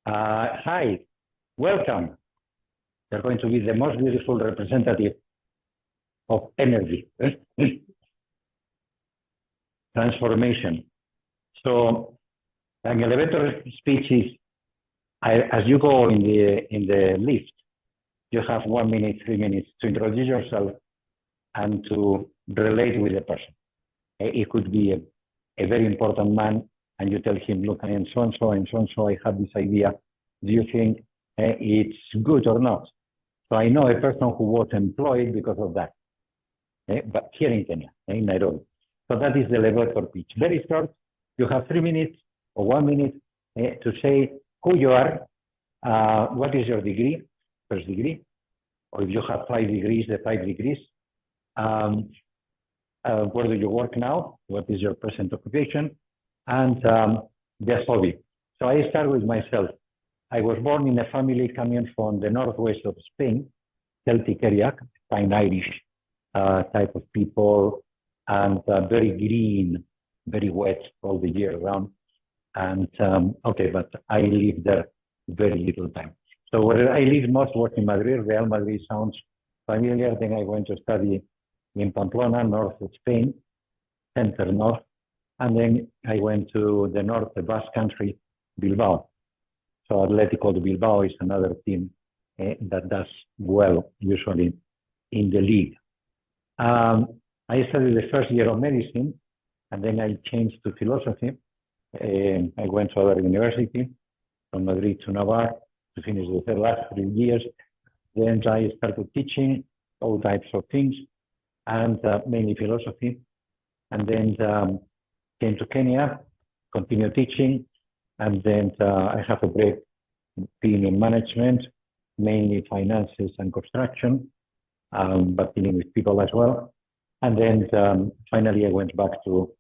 Hi, welcome. You're going to be the most beautiful representative of energy, transformation. So, an elevator speech is, as you go in the lift, you have 1 minute, 3 minutes to introduce yourself and to relate with the person. It could be a very important man, and you tell him, look, I am so-and-so and so-and-so, I have this idea. Do you think it's good or not? So I know a person who was employed because of that, but here in Kenya, in Nairobi. So that is the elevator pitch. Very short. You have 3 minutes or 1 minute to say who you are, what is your degree, first degree, or if you have 5 degrees, the 5 degrees. Where do you work now? What is your present occupation? And the hobby. So I start with myself. I was born in a family coming from the northwest of Spain, Celtic area, fine Irish type of people, and very green, very wet all the year round. And okay, but I lived there very little time. So where I lived most was in Madrid. Real Madrid sounds familiar. Then I went to study in Pamplona, north of Spain, center north. And then I went to the north, the Basque country, Bilbao. So Atletico de Bilbao is another team that does well, usually in the league. I studied the first year of medicine, and then I changed to philosophy. I went to other university, from Madrid to Navarre, to finish the last 3 years. Then I started teaching all types of things, and mainly philosophy. And then came to Kenya, continued teaching, and then I have a break being in management, mainly finances and construction, but dealing with people as well. And then finally I went back to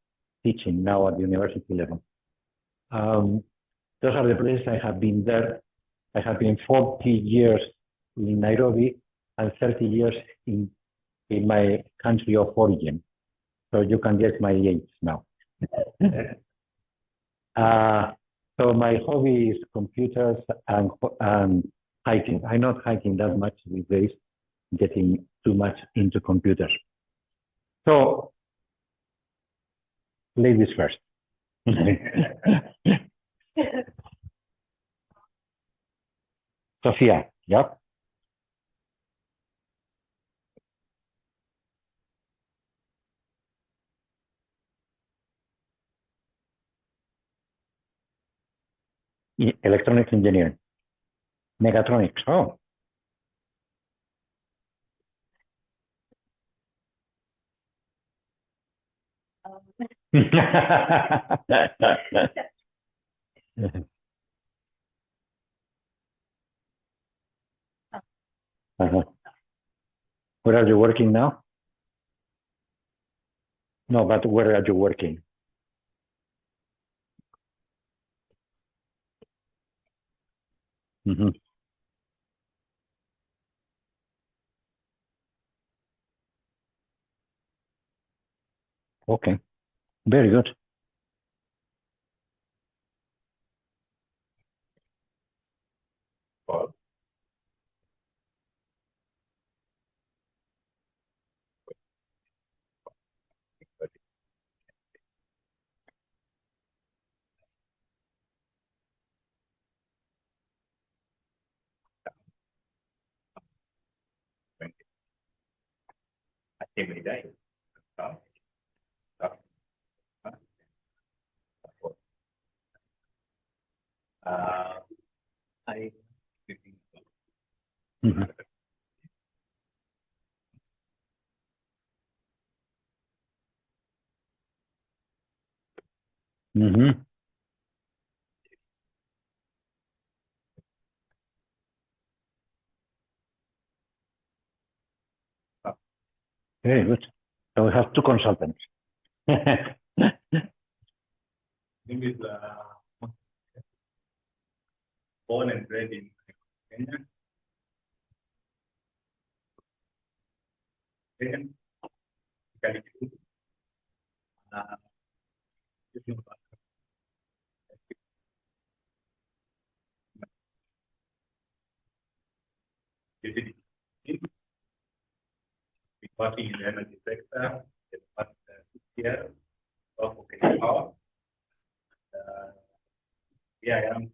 teaching now at the university level. Those are the places I have been there. I have been 40 years in Nairobi and 30 years in my country of origin. So you can get my age now. So my hobby is computers and hiking. I'm not hiking that much these days, getting too much into computers. So, ladies first. Sophia, yeah? Electronics engineering. Mechatronics, oh. Uh-huh. Where are you working now? No, but where are you working? Mm-hmm. Okay, very good. Every day. I Mm-hmm. Mm-hmm. Very good. So we have 2 consultants. think it's born and bred in Kenya. Then, Calicut. electricity. Been working in the energy sector the past 6 years of power. Yeah, I am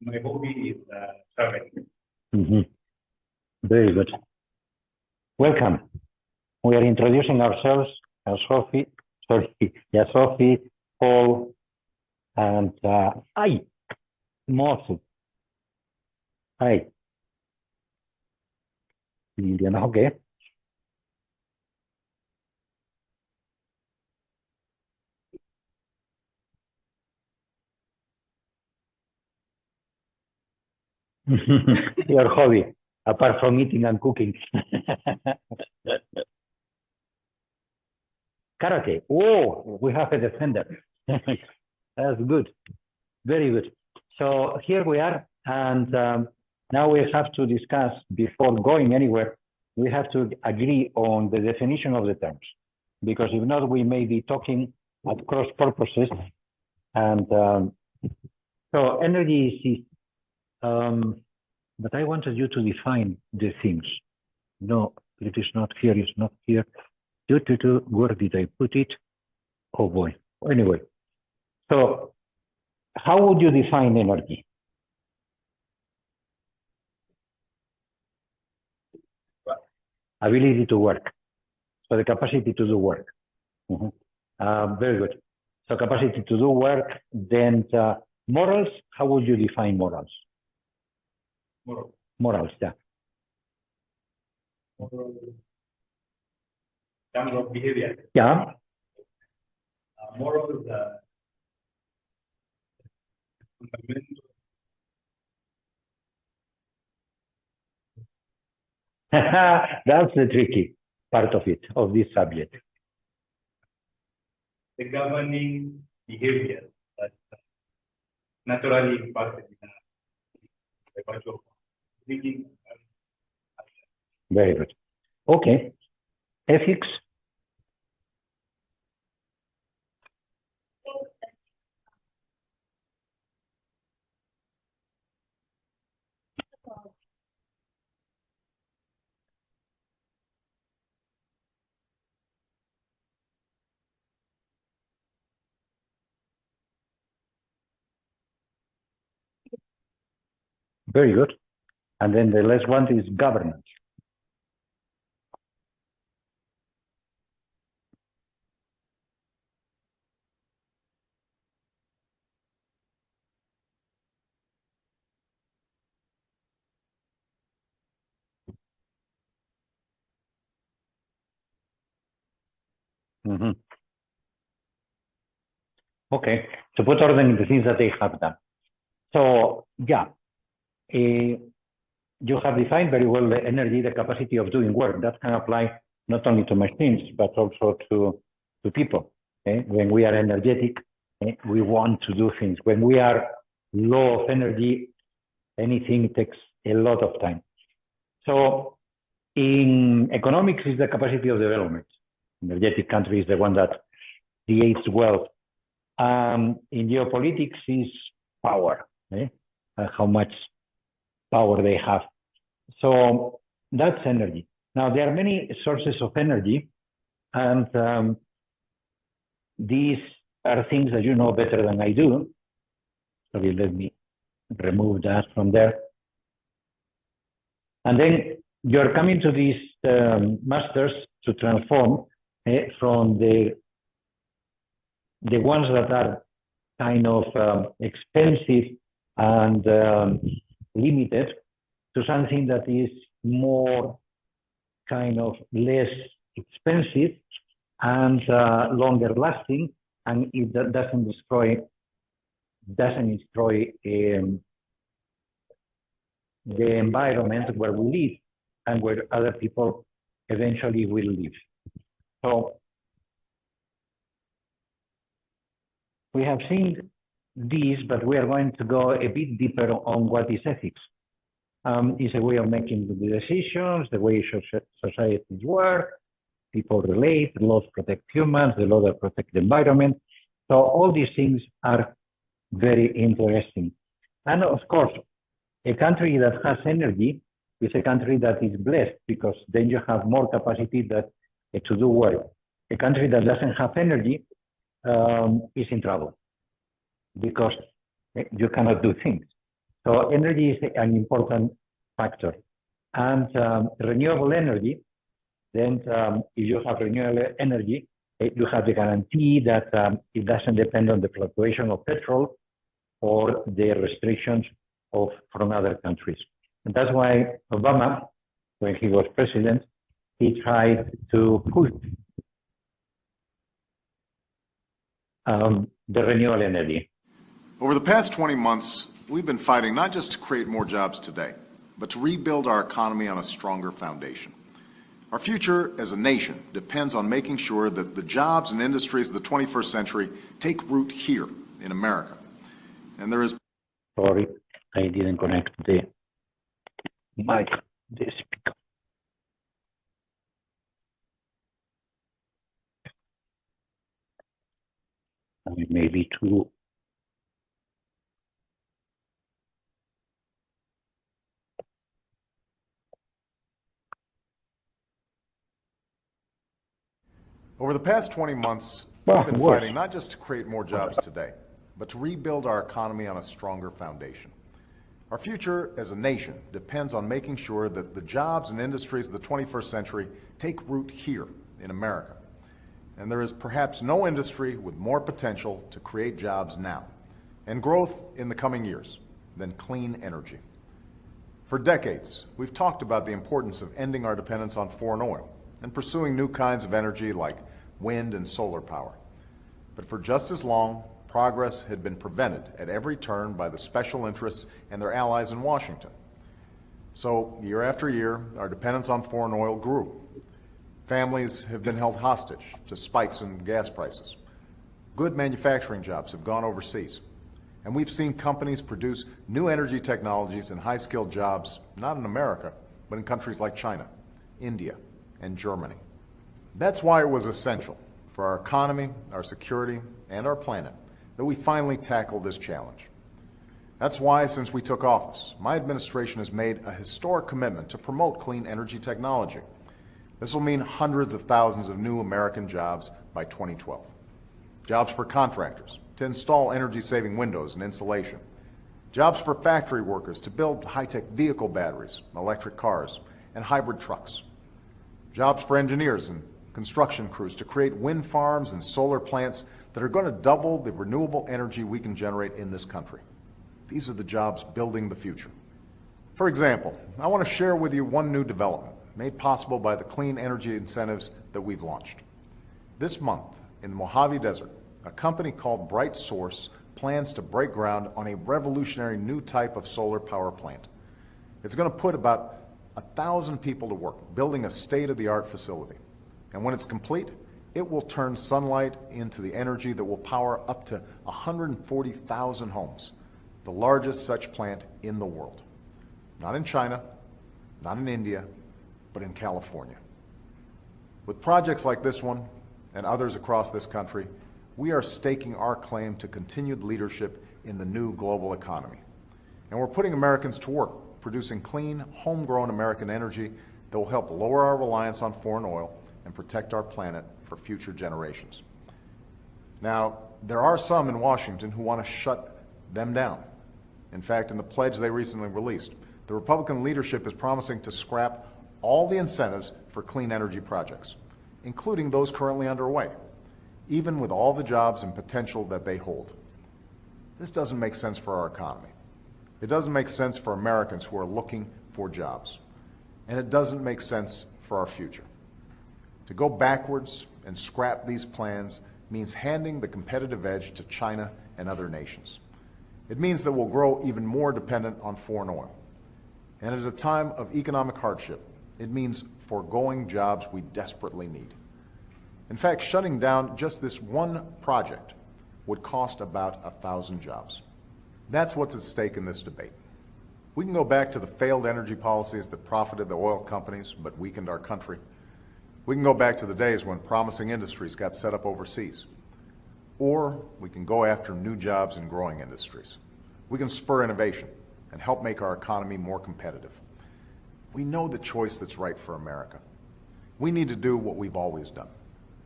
my hobby is traveling. Very good. Welcome. We are introducing ourselves as Sophie, Paul, and Morphy. Hi. Lilian, okay. Your hobby, apart from eating and cooking. Karate. Oh, we have a defender. That's good. Very good. So here we are, and now we have to discuss, before going anywhere, we have to agree on the definition of the terms, because if not, we may be talking at cross purposes. And so energy is, but I wanted you to define the things. No, it is not here, it's not here. Where did I put it? Oh boy. Anyway, so how would you define energy? Ability to work. So the capacity to do work. Very good. So capacity to do work. Then morals, how would you define morals? Morals, yeah. Terms of behavior. Yeah. Morals fundamental. That's the tricky part of it, of this subject. The governing behavior that naturally impacted in the virtue of thinking. Very good. Okay. Ethics. Very good. And then the last one is governance. Okay, to put order in the things that they have done. So, yeah, you have defined very well the energy, the capacity of doing work. That can apply not only to machines, but also to people. When we are energetic, we want to do things. When we are low of energy, anything takes a lot of time. So in economics is the capacity of development. Energetic country is the one that creates wealth. In geopolitics is power, how much power they have. So that's energy. Now, there are many sources of energy, and these are things that you know better than I do. So let me remove that from there. And then you're coming to these masters to transform from the ones that are kind of expensive and limited to something that is more kind of less expensive and longer lasting, and it doesn't destroy the environment where we live and where other people eventually will live. So we have seen these, but we are going to go a bit deeper on what is ethics. It's a way of making the decisions, the way societies work, people relate, the laws protect humans, the laws that protect the environment. So all these things are very interesting. And of course, a country that has energy is a country that is blessed because then you have more capacity to do well. A country that doesn't have energy is in trouble because you cannot do things. So energy is an important factor. And renewable energy, then if you have renewable energy, you have the guarantee that it doesn't depend on the fluctuation of petrol or the restrictions from other countries. And that's why Obama, when he was president, he tried to push the renewable energy. Over the past 20 months, we've been fighting not just to create more jobs today, but to rebuild our economy on a stronger foundation. Our future as a nation depends on making sure that the jobs and industries of the 21st century take root here in America. And there is... Sorry, I didn't connect the mic, the speaker. Maybe too. Over the past 20 months, we've been fighting not just to create more jobs today, but to rebuild our economy on a stronger foundation. Our future as a nation depends on making sure that the jobs and industries of the 21st century take root here in America. And there is perhaps no industry with more potential to create jobs now and growth in the coming years than clean energy. For decades, we've talked about the importance of ending our dependence on foreign oil and pursuing new kinds of energy like wind and solar power. But for just as long, progress had been prevented at every turn by the special interests and their allies in Washington. So, year after year, our dependence on foreign oil grew. Families have been held hostage to spikes in gas prices. Good manufacturing jobs have gone overseas. And we've seen companies produce new energy technologies and high-skilled jobs, not in America, but in countries like China, India, and Germany. That's why it was essential for our economy, our security, and our planet that we finally tackle this challenge. That's why, since we took office, my administration has made a historic commitment to promote clean energy technology. This will mean hundreds of thousands of new American jobs by 2012. Jobs for contractors to install energy-saving windows and insulation. Jobs for factory workers to build high-tech vehicle batteries, electric cars, and hybrid trucks. Jobs for engineers and construction crews to create wind farms and solar plants that are going to double the renewable energy we can generate in this country. These are the jobs building the future. For example, I want to share with you one new development made possible by the clean energy incentives that we've launched. This month, in the Mojave Desert, a company called Bright Source plans to break ground on a revolutionary new type of solar power plant. It's going to put about 1,000 people to work building a state-of-the-art facility. And when it's complete, it will turn sunlight into the energy that will power up to 140,000 homes, the largest such plant in the world. Not in China, not in India, but in California. With projects like this one and others across this country, we are staking our claim to continued leadership in the new global economy. And we're putting Americans to work, producing clean, homegrown American energy that will help lower our reliance on foreign oil and protect our planet for future generations. Now, there are some in Washington who want to shut them down. In fact, in the pledge they recently released, the Republican leadership is promising to scrap all the incentives for clean energy projects, including those currently underway, even with all the jobs and potential that they hold. This doesn't make sense for our economy. It doesn't make sense for Americans who are looking for jobs. And it doesn't make sense for our future. To go backwards and scrap these plans means handing the competitive edge to China and other nations. It means that we'll grow even more dependent on foreign oil. And at a time of economic hardship, it means foregoing jobs we desperately need. In fact, shutting down just this one project would cost about 1,000 jobs. That's what's at stake in this debate. We can go back to the failed energy policies that profited the oil companies but weakened our country. We can go back to the days when promising industries got set up overseas. or we can go after new jobs in growing industries. We can spur innovation and help make our economy more competitive. We know the choice that's right for America. We need to do what we've always done,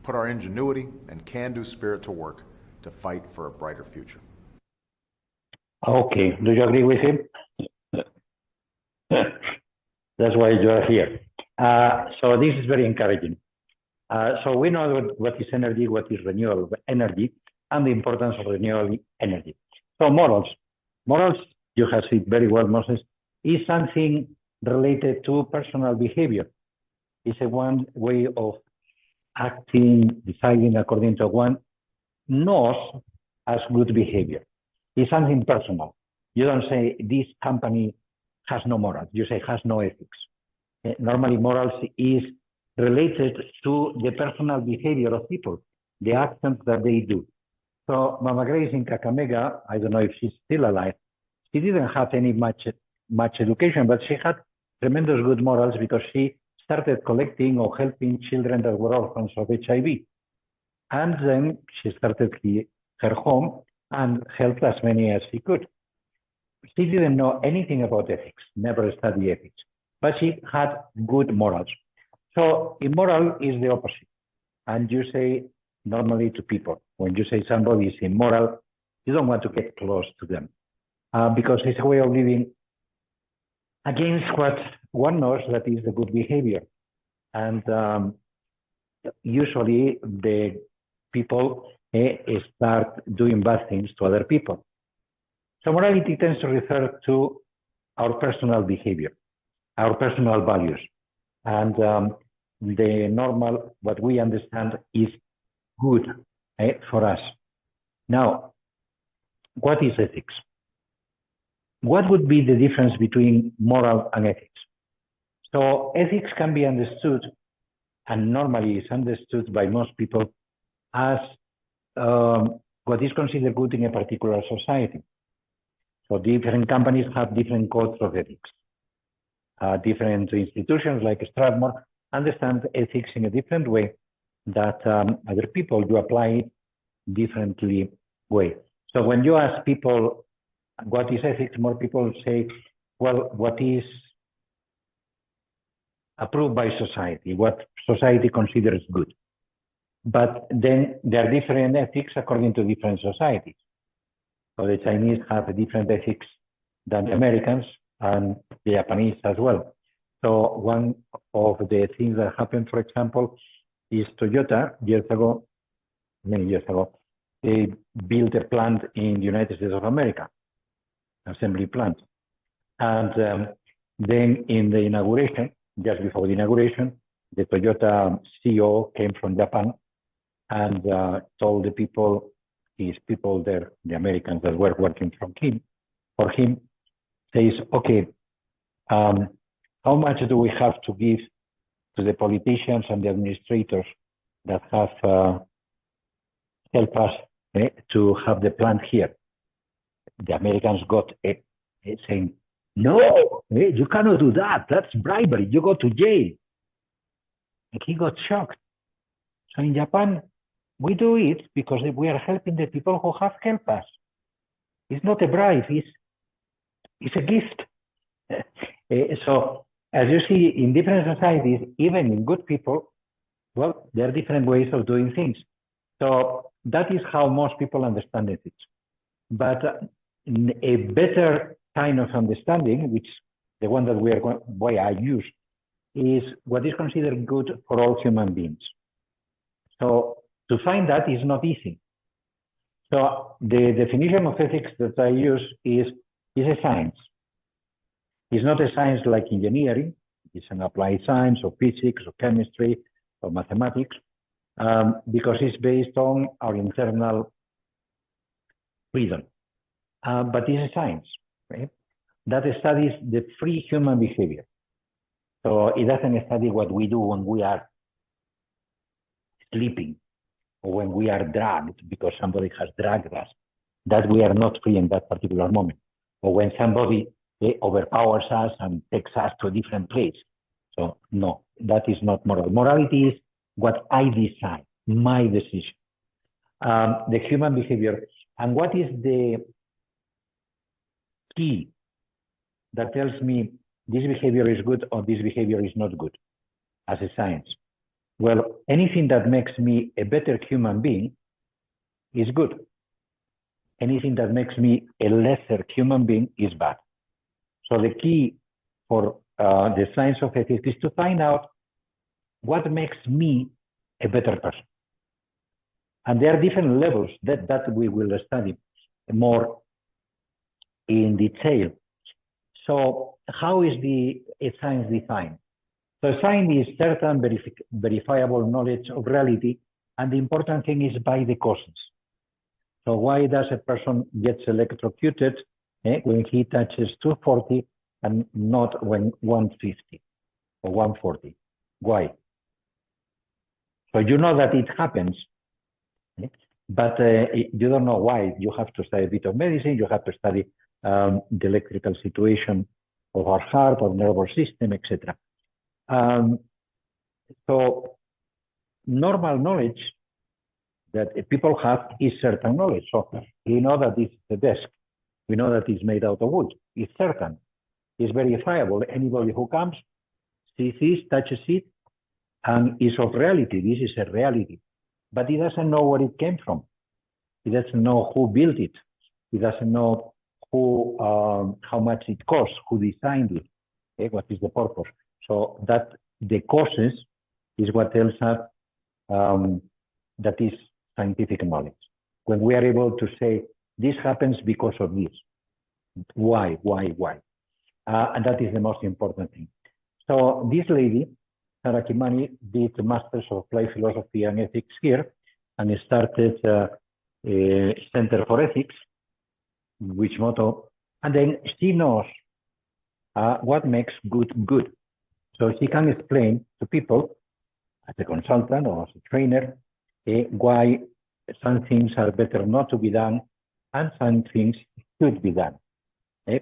put our ingenuity and can-do spirit to work to fight for a brighter future. Okay, do you agree with him? That's why you are here. So this is very encouraging. So we know what is energy, what is renewable energy, and the importance of renewable energy. So morals, you have said very well, Moses, is something related to personal behavior. It's a one way of acting, deciding according to one knows as good behavior. It's something personal. You don't say this company has no morals. You say has no ethics. Normally, morals is related to the personal behavior of people, the actions that they do. So Mama Grace in Kakamega, I don't know if she's still alive, she didn't have any much education, but she had tremendous good morals because she started collecting or helping children that were orphans of HIV. And then she started her home and helped as many as she could. She didn't know anything about ethics, never studied ethics, but she had good morals. So immoral is the opposite. And you say normally to people, when you say somebody is immoral, you don't want to get close to them because it's a way of living against what one knows that is the good behavior. And usually the people start doing bad things to other people. So morality tends to refer to our personal behavior, our personal values. And the normal, what we understand is good for us. Now, what is ethics? What would be the difference between moral and ethics? So ethics can be understood, and normally is understood by most people, as what is considered good in a particular society. So different companies have different codes of ethics. Different institutions like Strathmore understand ethics in a different way that other people do apply it differently way. So when you ask people what is ethics, more people say, well, what is approved by society, what society considers good. But then there are different ethics according to different societies. So the Chinese have different ethics than the Americans and the Japanese as well. So one of the things that happened, for example, is Toyota many years ago, they built a plant in the United States of America, assembly plant. And then in the inauguration, just before the inauguration, the Toyota CEO came from Japan and told the people, his people there, the Americans that were working for him, says, okay, how much do we have to give to the politicians and the administrators that have helped us to have the plant here? The Americans got saying, no, you cannot do that. That's bribery. You go to jail. And he got shocked. So in Japan, we do it because we are helping the people who have helped us. It's not a bribe, it's a gift. So as you see in different societies, even in good people, well, there are different ways of doing things. So that is how most people understand ethics. But a better kind of understanding, which the one that why I use, is what is considered good for all human beings. So to find that is not easy. So the definition of ethics that I use is a science. It's not a science like engineering. It's an applied science or physics or chemistry or mathematics, because it's based on our internal freedom. But it's a science, right? That studies the free human behavior. So it doesn't study what we do when we are sleeping or when we are dragged because somebody has dragged us, that we are not free in that particular moment. Or when somebody overpowers us and takes us to a different place. So no, that is not moral. Morality is what I decide, my decision. the human behavior. And what is the key that tells me this behavior is good or this behavior is not good as a science? Well, anything that makes me a better human being is good. Anything that makes me a lesser human being is bad. So the key for the science of ethics is to find out what makes me a better person. And there are different levels that we will study more in detail. So how is a science defined? So science is certain verifiable knowledge of reality, and the important thing is by the causes. So why does a person get electrocuted when he touches 240 and not when 150 or 140? Why? So you know that it happens, but you don't know why. You have to study a bit of medicine, you have to study the electrical situation of our heart or nervous system, etc. So normal knowledge that people have is certain knowledge. So we know that it's the desk. We know that it's made out of wood. It's certain. It's verifiable. Anybody who comes, sees this, touches it, and is of reality. This is a reality. But he doesn't know where it came from. He doesn't know who built it. He doesn't know who, how much it costs, who designed it, what is the purpose. So that the causes is what tells us that is scientific knowledge. When we are able to say, this happens because of this. Why? And that is the most important thing. So this lady, Sarah Kimani, did a Masters of Applied Philosophy and Ethics here and started a Center for Ethics, which motto, and then she knows what makes good good. So she can explain to people, as a consultant or as a trainer, why some things are better not to be done and some things should be done,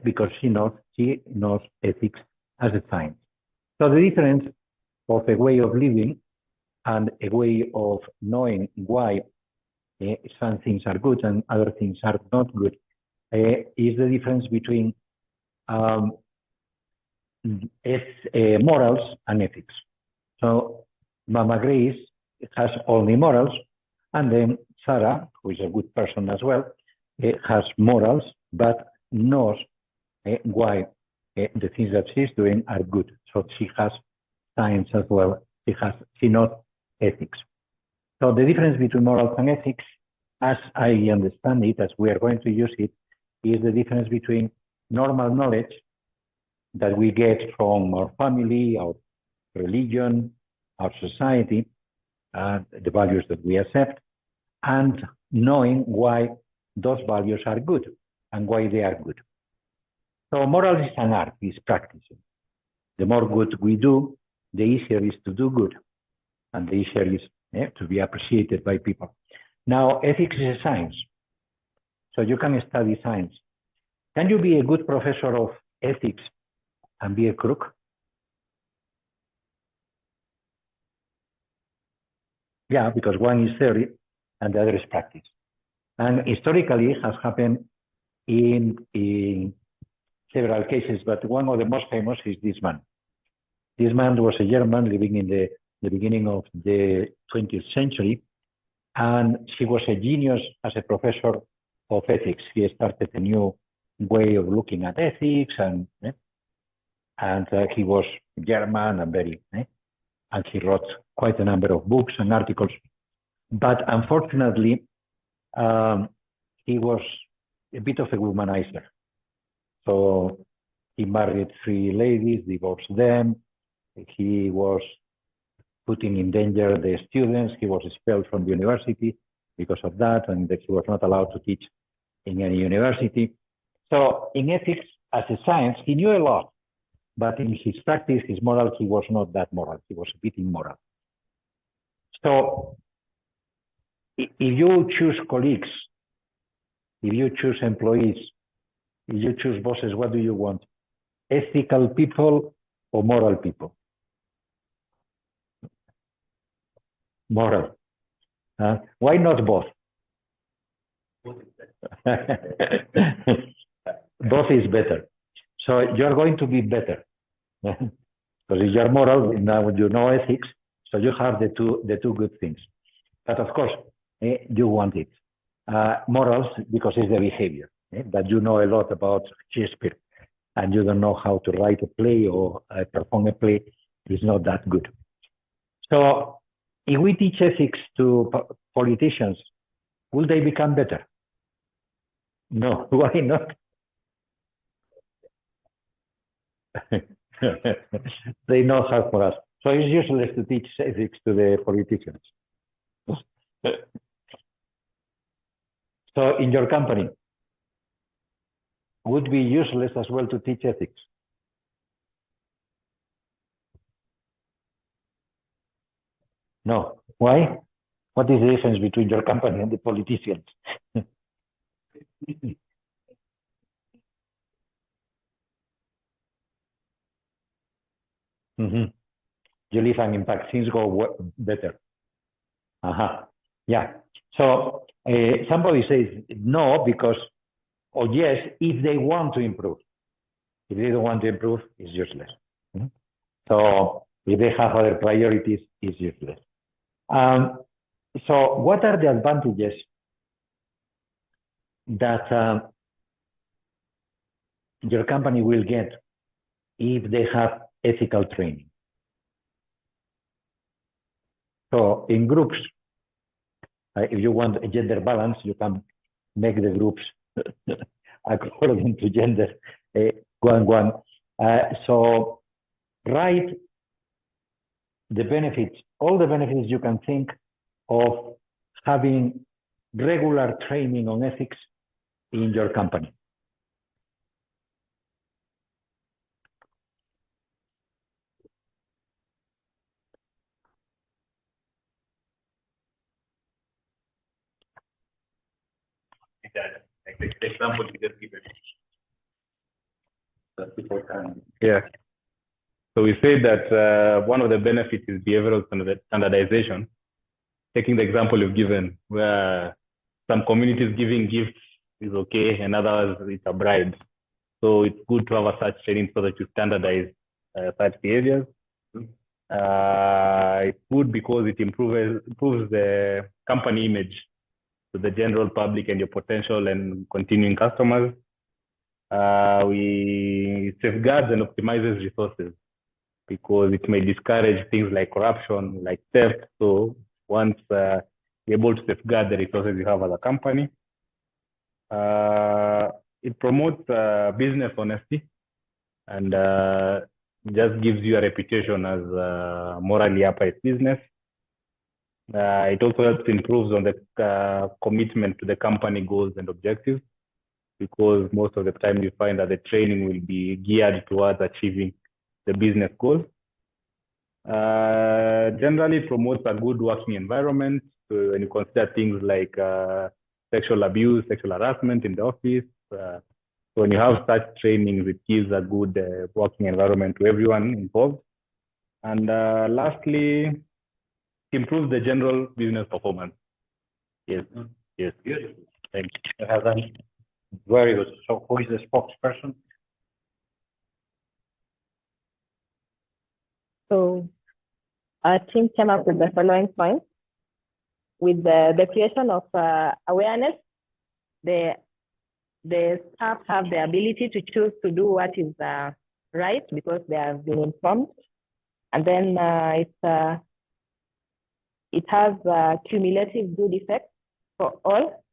because she knows ethics as a science. So the difference of a way of living and a way of knowing why some things are good and other things are not good is the difference between morals and ethics. So Mama Grace has only morals, and then Sarah, who is a good person as well, has morals, but knows why the things that she's doing are good. So she has science as well. She knows ethics. So the difference between morals and ethics, as I understand it, as we are going to use it, is the difference between normal knowledge that we get from our family, our religion, our society, and the values that we accept, and knowing why those values are good and why they are good. So moral is an art, is practicing. The more good we do, the easier it is to do good, and the easier it is to be appreciated by people. Now, ethics is a science, so you can study science. Can you be a good professor of ethics and be a crook? Yeah, because one is theory and the other is practice. And historically, it has happened in several cases, but one of the most famous is this man. This man was a German living in the beginning of the 20th century, and he was a genius as a professor of ethics. He started a new way of looking at ethics, and he was German and very, and he wrote quite a number of books and articles. But unfortunately, he was a bit of a womanizer. So he married 3 ladies, divorced them. He was putting in danger the students. He was expelled from the university because of that, and that he was not allowed to teach in any university. So in ethics, as a science, he knew a lot, but in his practice, his moral, he was not that moral. He was a bit immoral. So if you choose colleagues, if you choose employees, if you choose bosses, what do you want? Ethical people or moral people? Moral. Why not both? Both is better. So you're going to be better. Because if you're moral, now you know ethics, so you have the two good things. But of course, you want it. Morals, because it's the behavior. That you know a lot about Shakespeare, and you don't know how to write a play or perform a play, is not that good. So if we teach ethics to politicians, will they become better? No, why not? They know how for us. So it's useless to teach ethics to the politicians. So in your company, would be useless as well to teach ethics? No. Why? What is the difference between your company and the politicians? Mm-hmm. You leave an impact. Things go better. Yeah. So somebody says no because, or yes, if they want to improve. If they don't want to improve, it's useless. Mm-hmm. So if they have other priorities, it's useless. So what are the advantages that your company will get if they have ethical training? So in groups, if you want a gender balance, you can make the groups according to gender, one. So write the benefits, all the benefits you can think of having regular training on ethics in your company. Like the example you just given. That people can. Yeah. So we say that one of the benefits is behavioral standardization. Taking the example you've given, where some communities giving gifts is okay, and others it's a bribe. So it's good to have a such training so that you standardize such behaviors. It's good because it improves the company image to the general public and your potential and continuing customers. We safeguards and optimizes resources because it may discourage things like corruption, like theft. So once you're able to safeguard the resources you have as a company, it promotes business honesty and just gives you a reputation as morally upright business. It also helps improve on the commitment to the company goals and objectives, because most of the time you find that the training will be geared towards achieving the business goals. Generally promotes a good working environment. So when you consider things like sexual abuse, sexual harassment in the office, so when you have such trainings, it gives a good working environment to everyone involved. And lastly, improves the general business performance. Yes, yes. Good. Thank You have done very good. So who is the spokesperson? So our team came up with the following points. With the creation of awareness, the staff have the ability to choose to do what is right because they have been informed. And then it has a cumulative good effect for all,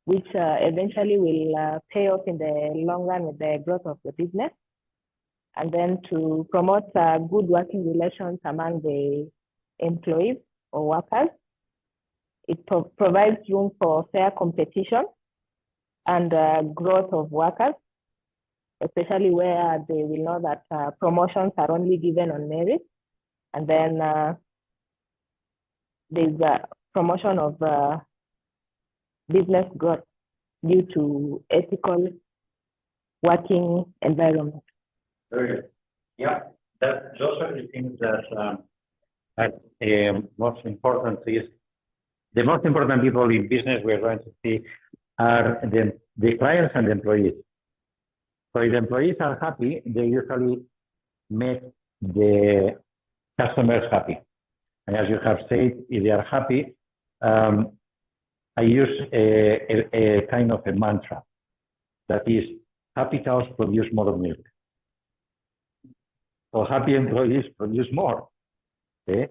which eventually will pay off in the long run with the growth of the business. And then to promote good working relations among the employees or workers. It provides room for fair competition and growth of workers, especially where they will know that promotions are only given on merit. And then there's a promotion of business growth due to ethical working environment. Very good. Yeah, those are the things that most important is the most important people in business we're going to see are the clients and the employees. So if the employees are happy, they usually make the customers happy. And as you have said, if they are happy, I use a kind of a mantra that is, happy cows produce more milk. So happy employees produce more. Okay?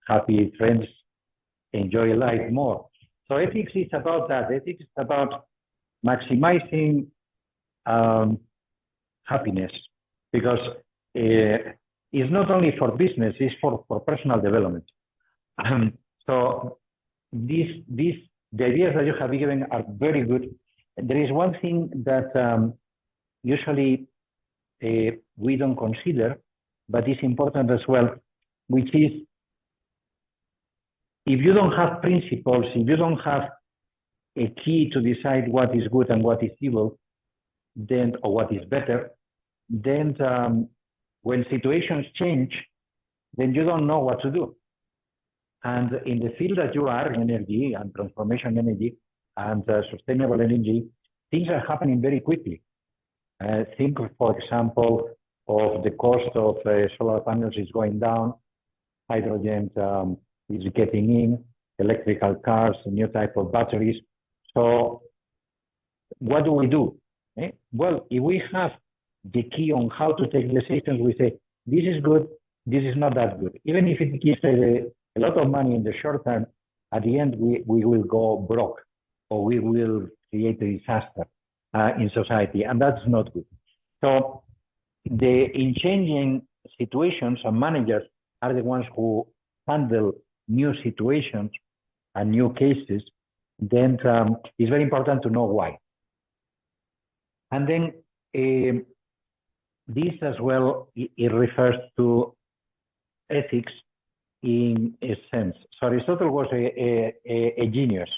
Happy friends enjoy life more. So ethics is about that. Ethics is about maximizing happiness, because it's not only for business, it's for personal development. So the ideas that you have given are very good. There is one thing that usually we don't consider, but it's important as well, which is, if you don't have principles, if you don't have a key to decide what is good and what is evil, then, or what is better, then when situations change, then you don't know what to do. And in the field that you are, energy and transformation energy and sustainable energy, things are happening very quickly. Think, for example, of the cost of solar panels is going down, hydrogen is getting in, electrical cars, new type of batteries. So what do? Well, if we have the key on how to take decisions, we say, this is good, this is not that good. Even if it gives a lot of money in the short term, at the end, we will go broke, or we will create a disaster in society, and that's not good. So in changing situations, and managers are the ones who handle new situations and new cases, then it's very important to know why. And then this as well, it refers to ethics in a sense. So Aristotle was a genius.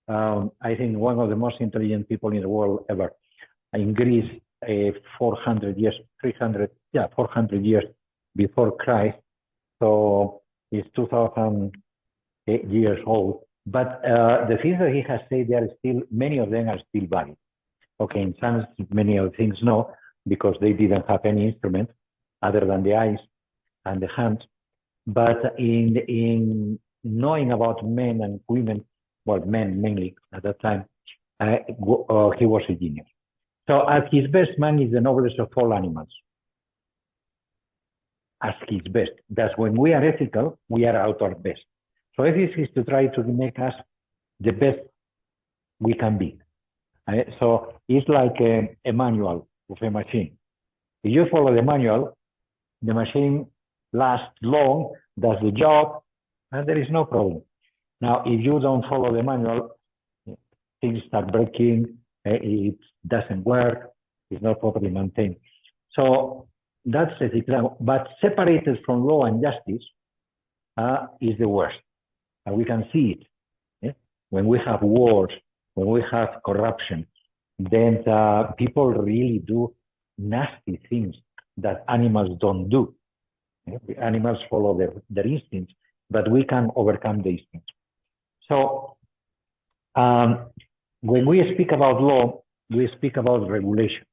I think one of the most intelligent people in the world ever. In Greece, 400 years before Christ. So he's 2,000 years old. But the things that he has said, there are still, many of them are still valid. Okay, in science, many of the things no, because they didn't have any instrument other than the eyes and the hands. But in knowing about men and women, well, men mainly at that time, he was a genius. So at his best, man is the noblest of all animals. At his best. That's when we are ethical, we are at our best. So ethics is to try to make us the best we can be. So it's like a manual of a machine. If you follow the manual, the machine lasts long, does the job, and there is no problem. Now, if you don't follow the manual, things start breaking, it doesn't work, it's not properly maintained. So that's ethics. But separated from law and justice is the worst. And we can see it. When we have wars, when we have corruption, then people really do nasty things that animals don't do. Animals follow their instincts, but we can overcome the instincts. So when we speak about law, we speak about regulation.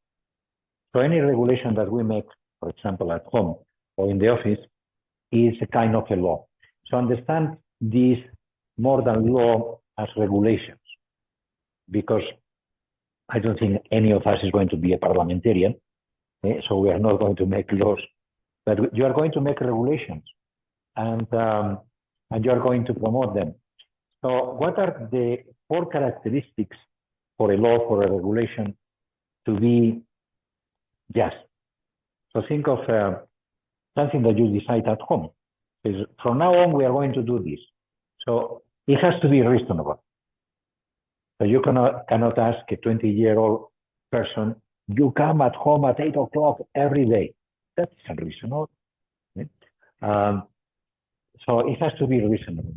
So any regulation that we make, for example, at home or in the office, is a kind of a law. So understand this more than law as regulations, because I don't think any of us is going to be a parliamentarian, so we are not going to make laws, but you are going to make regulations, and you are going to promote them. So what are the 4 characteristics for a law, for a regulation to be just? So think of something that you decide at home. Is from now on, we are going to do this. So it has to be reasonable. So you cannot ask a 20-year-old person, you come at home at 8 o'clock every day. That's unreasonable. So it has to be reasonable.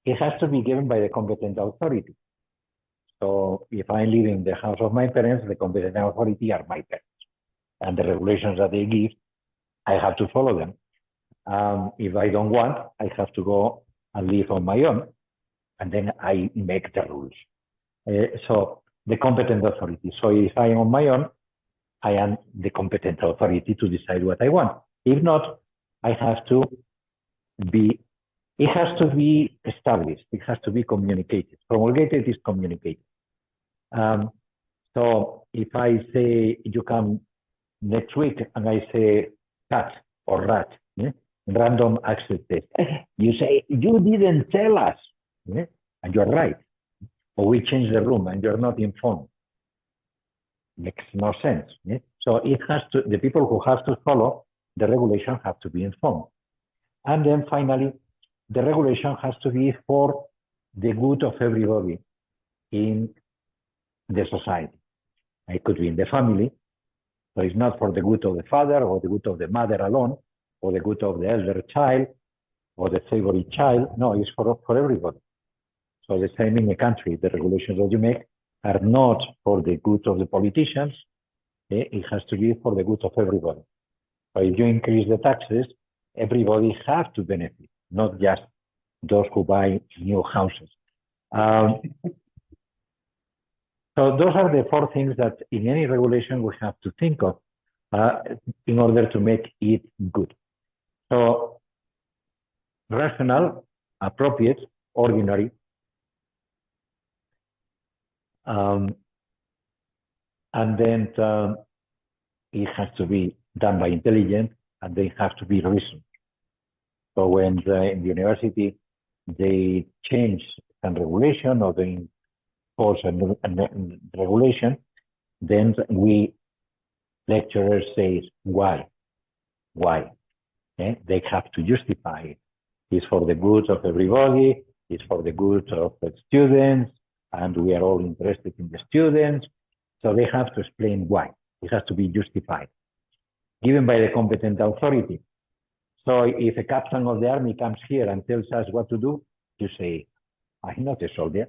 It has to be given by the competent authority. So if I live in the house of my parents, the competent authority are my parents. And the regulations that they give, I have to follow them. If I don't want, I have to go and live on my own. And then I make the rules. So the competent authority. So if I am on my own, I am the competent authority to decide what I want. If not, I have to be, it has to be established. It has to be communicated. Promulgated is communicated. So if I say you come next week and I say cat or rat, random access test, you say, you didn't tell us, and you're right. Or we change the room and you're not informed. Makes no sense. So it has to, the people who have to follow the regulation have to be informed. And then finally, the regulation has to be for the good of everybody in the society. It could be in the family, so it's not for the good of the father or the good of the mother alone, or the good of the elder child or the favorite child. No, it's for everybody. So the same in the country, the regulations that you make are not for the good of the politicians. It has to be for the good of everybody. So if you increase the taxes, everybody has to benefit, not just those who buy new houses. So those are the four things that in any regulation we have to think of in order to make it good. So rational, appropriate, ordinary, and then it has to be done by intelligence, and they have to be reasoned. So when in the university they change some regulation or they enforce a regulation, then we lecturers say why. They have to justify it. It's for the good of everybody. It's for the good of the students, and we are all interested in the students. So they have to explain why. It has to be justified, given by the competent authority. So if a captain of the army comes here and tells us what to do, you say, I'm not a soldier.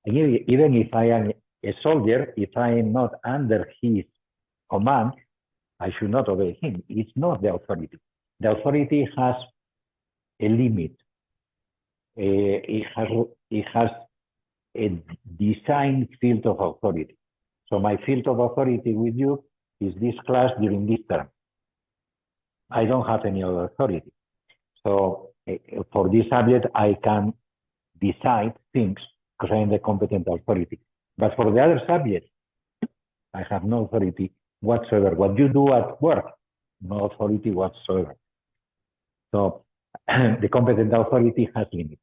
Even if I am a soldier, if I am not under his command, I should not obey him. It's not the authority. The authority has a limit. It has a design field of authority. So my field of authority with you is this class during this term. I don't have any other authority. So for this subject, I can decide things because I am the competent authority. But for the other subjects, I have no authority whatsoever. What you do at work, no authority whatsoever. So the competent authority has limits.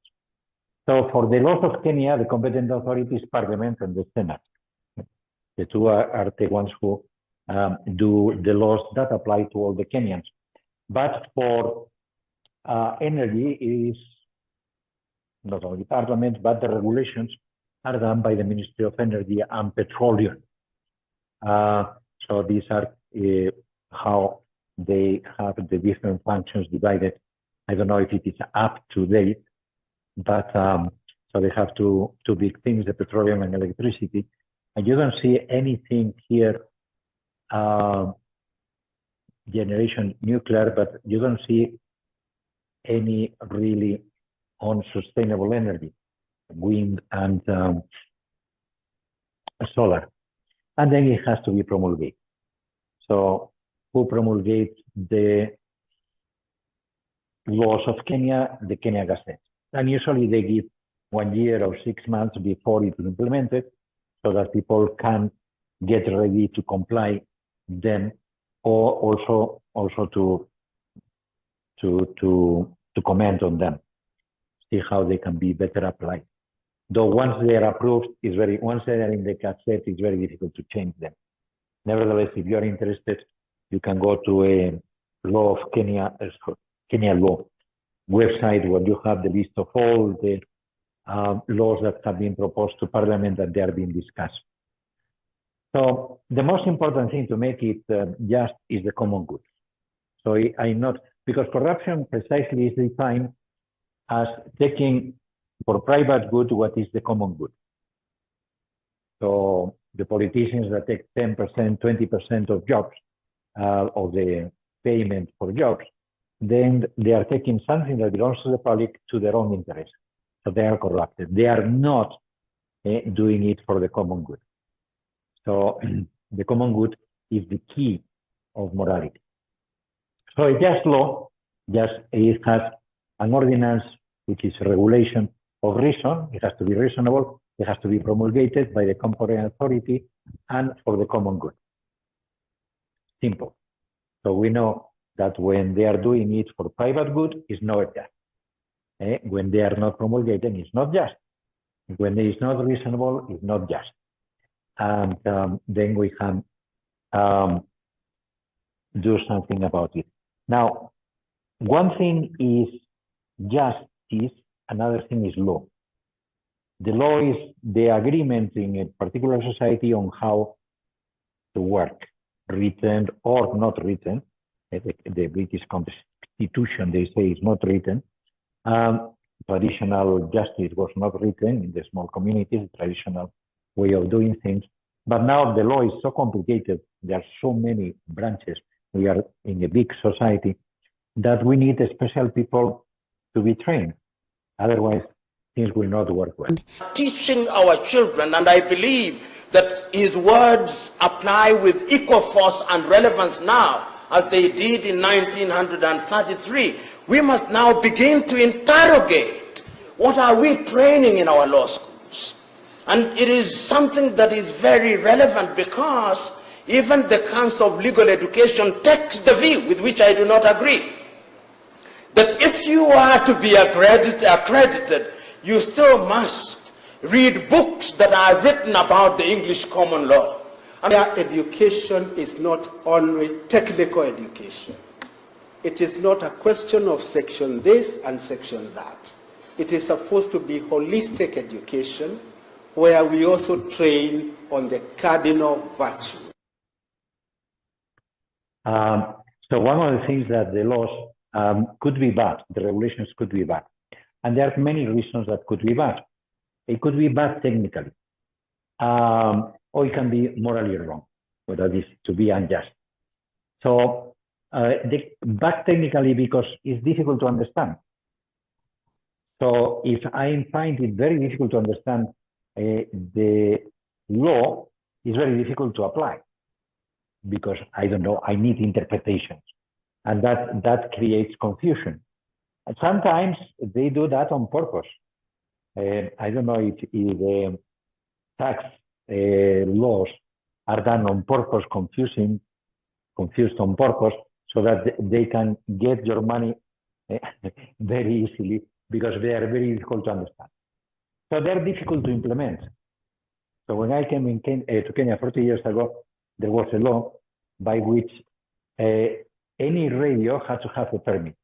So for the laws of Kenya, the competent authority is Parliament and the Senate. The two are the ones who do the laws that apply to all the Kenyans. But for energy, it is not only Parliament, but the regulations are done by the Ministry of Energy and Petroleum. So these are how they have the different functions divided. I don't know if it is up to date, but so they have two big things, the petroleum and electricity. And you don't see anything here, generation nuclear, but you don't see any really on sustainable energy, wind and solar. And then it has to be promulgated. So who promulgates the laws of Kenya? The Kenya Gazette. And usually they give 1 year or 6 months before it is implemented so that people can get ready to comply then, or also to comment on them, see how they can be better applied. Though once they are approved, once they are in the Gazette, it's very difficult to change them. Nevertheless, if you are interested, you can go to a law of Kenya law website where you have the list of all the laws that have been proposed to Parliament that they are being discussed. So the most important thing to make it just is the common good. So because corruption precisely is defined as taking for private good what is the common good. So the politicians that take 10%, 20% of jobs, of the payment for jobs, then they are taking something that belongs to the public to their own interest. So they are corrupted. They are not doing it for the common good. So the common good is the key of morality. So a just law, it has an ordinance, which is a regulation of reason. It has to be reasonable. It has to be promulgated by the competent authority and for the common good. Simple. So we know that when they are doing it for private good, it's not just. When they are not promulgated, it's not just. When it is not reasonable, it's not just. And then we can do something about it. Now, one thing is justice, another thing is law. The law is the agreement in a particular society on how to work, written or not written. The British Constitution, they say, is not written. Traditional justice was not written in the small communities, traditional way of doing things. But now the law is so complicated, there are so many branches, we are in a big society, that we need special people to be trained. Otherwise, things will not work well. Teaching our children, and I believe that his words apply with equal force and relevance now as they did in 1933. We must now begin to interrogate what are we training in our law schools. And it is something that is very relevant because even the Council of Legal Education takes the view, with which I do not agree, that if you are to be accredited, you still must read books that are written about the English common law. And their education is not only technical education. It is not a question of section this and section that. It is supposed to be holistic education where we also train on the cardinal virtue. So one of the things that the laws could be bad, the regulations could be bad. And there are many reasons that could be bad. It could be bad technically, or it can be morally wrong, or that is to be unjust. So bad technically because it's difficult to understand. So if I find it very difficult to understand the law, it's very difficult to apply because I don't know, I need interpretations. And that creates confusion. And sometimes they do that on purpose. I don't know if the tax laws are done on purpose, confused on purpose, so that they can get your money very easily because they are very difficult to understand. So they're difficult to implement. So when I came to Kenya 40 years ago, there was a law by which any radio had to have a permit.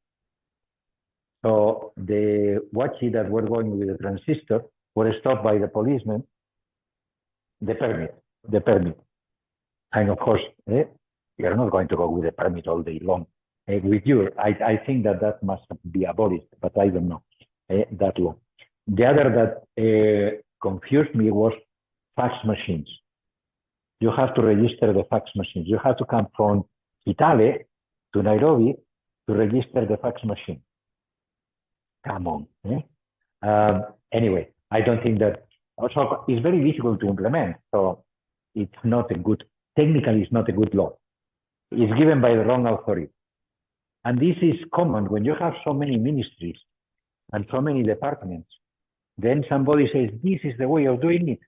So the watchy that were going with the transistor were stopped by the policeman, the permit. And of course, you are not going to go with the permit all day long. With you, I think that must be abolished, but I don't know that law. The other that confused me was fax machines. You have to register the fax machines. You have to come from Kitale to Nairobi to register the fax machine. Come on. Anyway, I don't think that, also it's very difficult to implement. So it's not a good, technically it's not a good law. It's given by the wrong authority. And this is common when you have so many ministries and so many departments. Then somebody says, this is the way of doing it.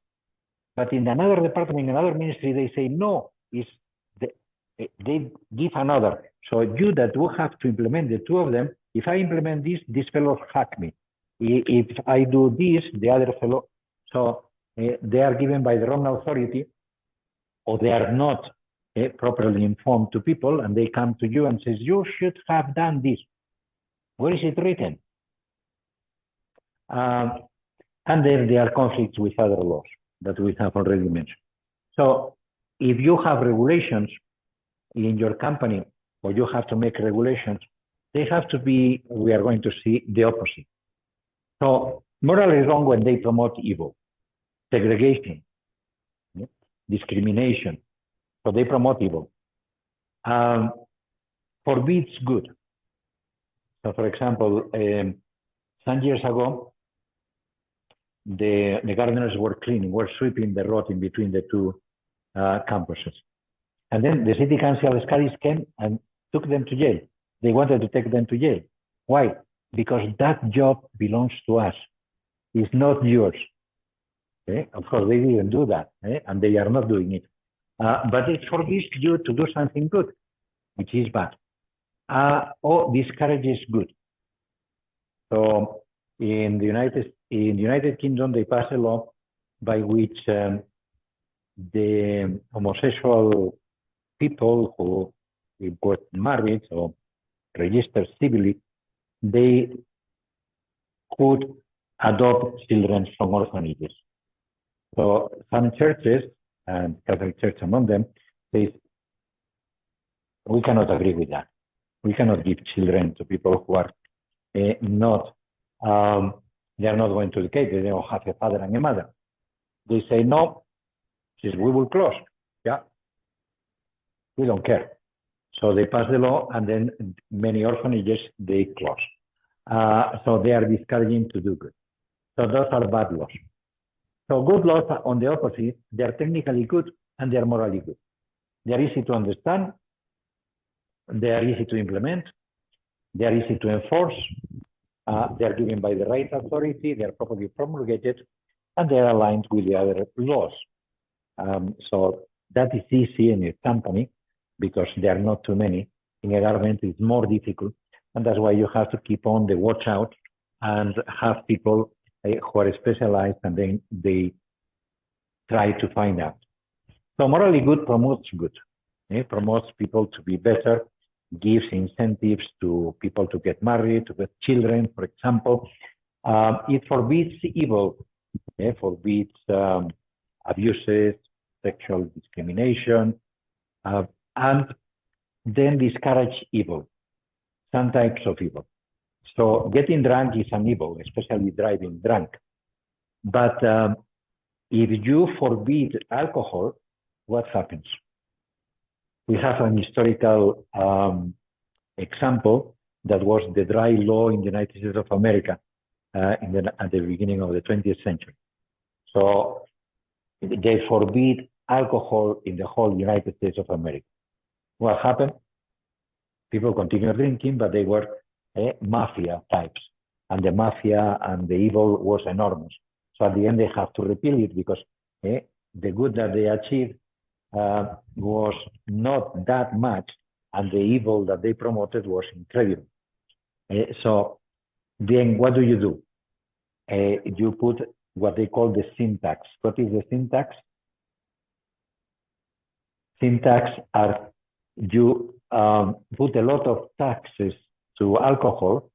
But in another department, another ministry, they say, no, they give another. So you that will have to implement the two of them, if I implement this, this fellow hack me. If I do this, the other fellow. So they are given by the wrong authority, or they are not properly informed to people, and they come to you and says, you should have done this. Where is it written? And then there are conflicts with other laws that we have already mentioned. So if you have regulations in your company, or you have to make regulations, they have to be, we are going to see the opposite. So moral is wrong when they promote evil, segregation, discrimination. So they promote evil. Forbids good. So for example, some years ago, the gardeners were cleaning, were sweeping the road in between the two campuses. And then the city council scholars came and took them to jail. They wanted to take them to jail. Why? Because that job belongs to us. It's not yours. Okay? Of course, they didn't do that, and they are not doing it. But it forbids you to do something good, which is bad. Or discourages good. So in the United Kingdom, they passed a law by which the homosexual people who got married or registered civilly, they could adopt children from orphanages. So some churches, and Catholic Church among them, says, we cannot agree with that. We cannot give children to people who are not, they are not going to educate, they don't have a father and a mother. They say, no, says, we will close. Yeah, we don't care. So they pass the law, and then many orphanages, they close. So they are discouraging to do good. So those are bad laws. So good laws, on the opposite, they are technically good and they are morally good. They are easy to understand, they are easy to implement, they are easy to enforce, they are given by the right authority, they are properly promulgated, and they are aligned with the other laws. So that is easy in a company because there are not too many. In a government, it's more difficult, and that's why you have to keep on the watch out and have people who are specialized, and then they try to find out. So morally good promotes good. It promotes people to be better, gives incentives to people to get married, to get children, for example. It forbids evil, forbids abuses, sexual discrimination, and then discourage evil, some types of evil. So getting drunk is an evil, especially driving drunk. But if you forbid alcohol, what happens? We have an historical example that was the dry law in the United States of America at the beginning of the 20th century. So they forbid alcohol in the whole United States of America. What happened? People continued drinking, but they were mafia types, and the mafia and the evil was enormous. So at the end, they have to repeal it because the good that they achieved was not that much, and the evil that they promoted was incredible. So then what do? You put what they call the sin tax. What is the sin tax? Sin tax are you put a lot of taxes to alcohol,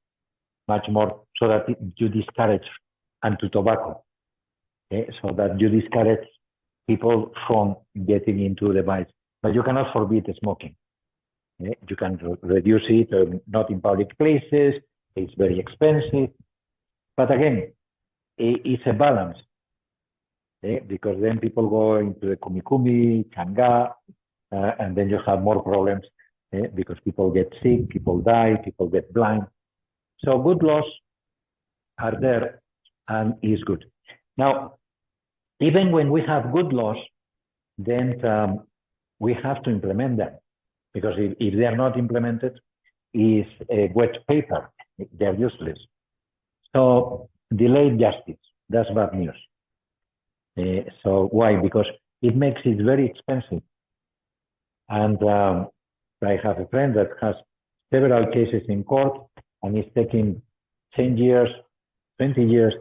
much more, so that you discourage, and to tobacco, so that you discourage people from getting into the vice. But you cannot forbid smoking. You can reduce it, not in public places. It's very expensive. But again, it's a balance, because then people go into the kumi-kumi, changa, and then you have more problems because people get sick, people die, people get blind. So good laws are there, and is good. Now, even when we have good laws, then we have to implement them, because if they are not implemented, it's wet paper. They're useless. So delayed justice, that's bad news. So why? Because it makes it very expensive. And I have a friend that has several cases in court, and it's taking 10 years, 20 years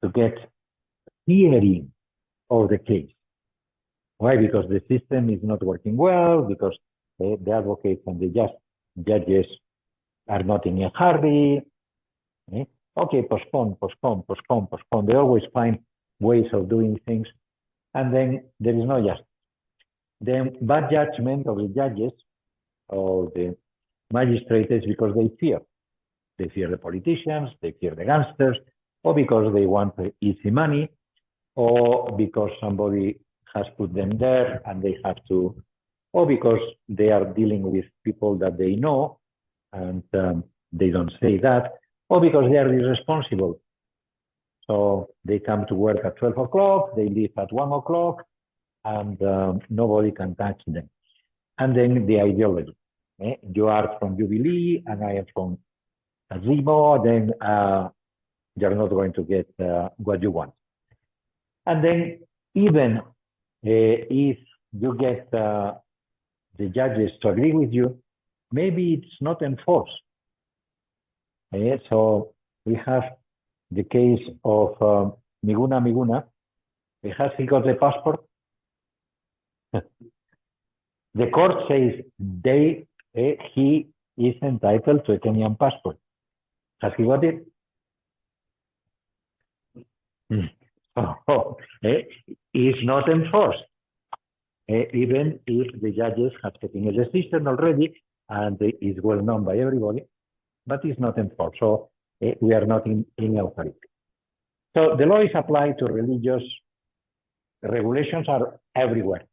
to get hearing of the case. Why? Because the system is not working well, because the advocates and the judges are not in a hurry. Okay, postpone. They always find ways of doing things, and then there is no justice. The bad judgment of the judges or the magistrates is because they fear. They fear the politicians, they fear the gangsters, or because they want easy money, or because somebody has put them there and they have to, or because they are dealing with people that they know and they don't say that, or because they are irresponsible. So they come to work at 12 o'clock, they leave at 1 o'clock, and nobody can touch them. And then the ideology. You are from Jubilee, and I am from Zimo, then you're not going to get what you want. And then even if you get the judges to agree with you, maybe it's not enforced. So we have the case of Miguna. Has he got the passport? The court says he is entitled to a Kenyan passport. Has he got it? So, it's not enforced. Even if the judges have taken a decision already and it is well known by everybody, but it's not enforced. So we are not in authority. So the law is applied to religious regulations are everywhere,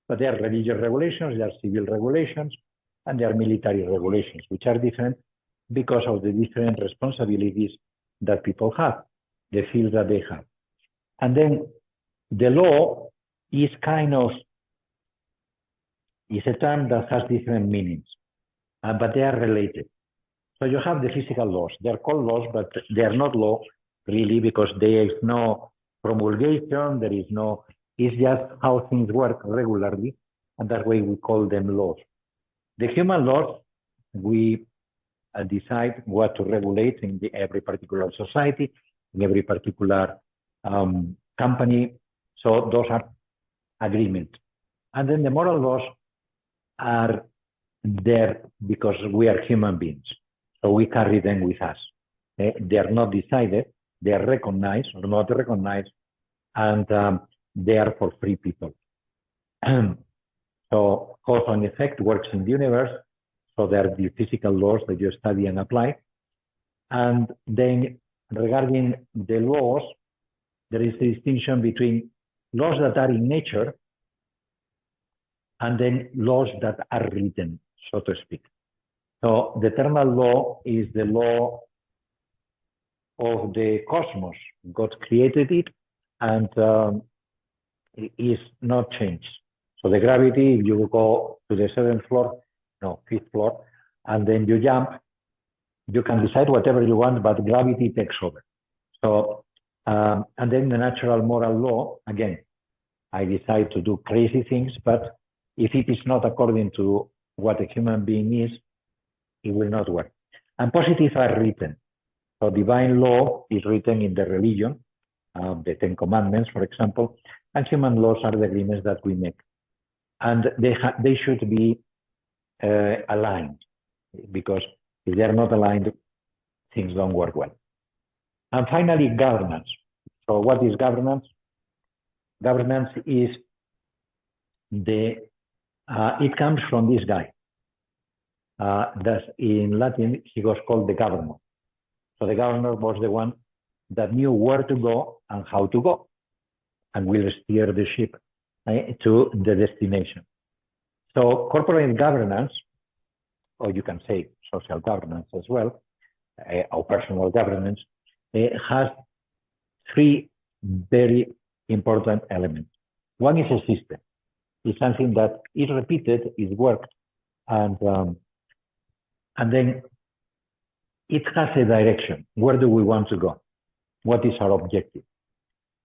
but there are religious regulations, there are civil regulations, and there are military regulations, which are different because of the different responsibilities that people have, the fields that they have. And then the law is is a term that has different meanings, but they are related. So you have the physical laws. They're called laws, but they are not law really because there is no promulgation, it's just how things work regularly, and that way we call them laws. The human laws, we decide what to regulate in every particular society, in every particular company. So those are agreements. And then the moral laws are there because we are human beings. So we carry them with us. They are not decided, they are recognized or not recognized, and they are for free people. So cause and effect works in the universe. So there are the physical laws that you study and apply. And then regarding the laws, there is a distinction between laws that are in nature and then laws that are written, so to speak. So the eternal law is the law of the cosmos. God created it and it is not changed. So the gravity, if you go to the fifth floor, and then you jump, you can decide whatever you want, but gravity takes over. So, and then the natural moral law, again, I decide to do crazy things, but if it is not according to what a human being is, it will not work. And positives are written. So divine law is written in the religion, the Ten Commandments, for example, and human laws are the agreements that we make. And they should be aligned, because if they are not aligned, things don't work well. And finally, governance. So what is governance? Governance is it comes from this guy. That in Latin, he was called the governor. So the governor was the one that knew where to go and how to go, and will steer the ship to the destination. So corporate governance, or you can say social governance as well, or personal governance, has three very important elements. One is a system. It's something that is repeated, is worked, and then it has a direction. Where do we want to go? What is our objective?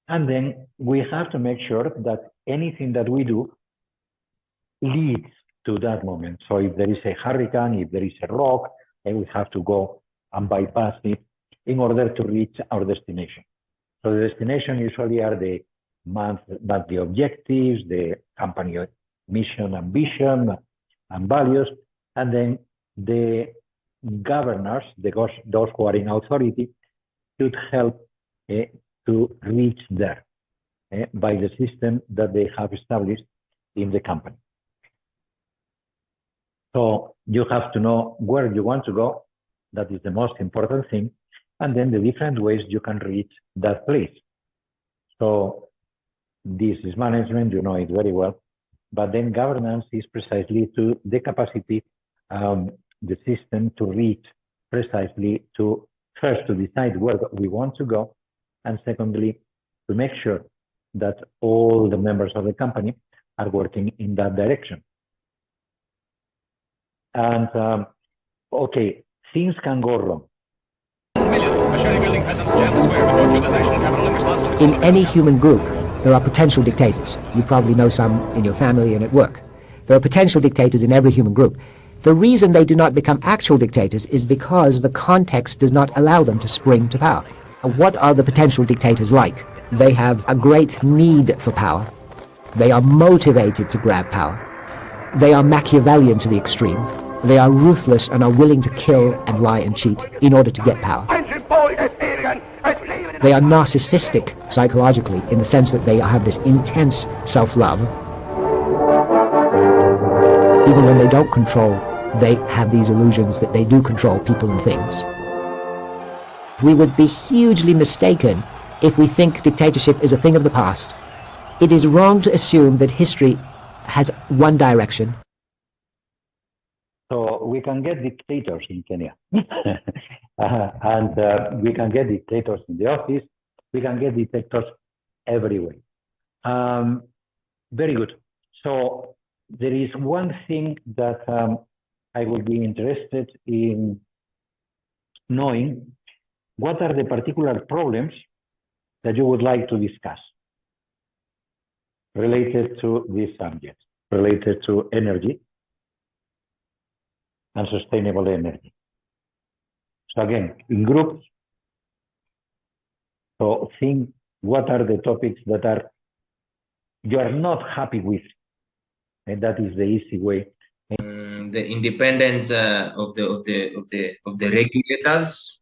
And then we have to make sure that anything that we do leads to that moment. So if there is a hurricane, if there is a rock, then we have to go and bypass it in order to reach our destination. So the destination usually are the monthly objectives, the company mission and vision and values, and then the governors, those who are in authority, should help to reach there by the system that they have established in the company. So you have to know where you want to go. That is the most important thing. And then the different ways you can reach that place. So this is management, you know it very well. But then governance is precisely to the capacity, the system to reach precisely to first to decide where we want to go, and secondly, to make sure that all the members of the company are working in that direction. And okay, things can go wrong. In any human group, there are potential dictators. You probably know some in your family and at work. There are potential dictators in every human group. The reason they do not become actual dictators is because the context does not allow them to spring to power. What are the potential dictators like? They have a great need for power. They are motivated to grab power. They are Machiavellian to the extreme. They are ruthless and are willing to kill and lie and cheat in order to get power. They are narcissistic psychologically in the sense that they have this intense self-love. Even when they don't control, they have these illusions that they do control people and things. We would be hugely mistaken if we think dictatorship is a thing of the past. It is wrong to assume that history has one direction. So we can get dictators in Kenya. And we can get dictators in the office. We can get dictators everywhere. Very good. So there is one thing that I would be interested in knowing. What are the particular problems that you would like to discuss related to this subject, related to energy and sustainable energy? So again, in groups, so think what are the topics that are you are not happy with, and that is the easy way. The independence of the regulators.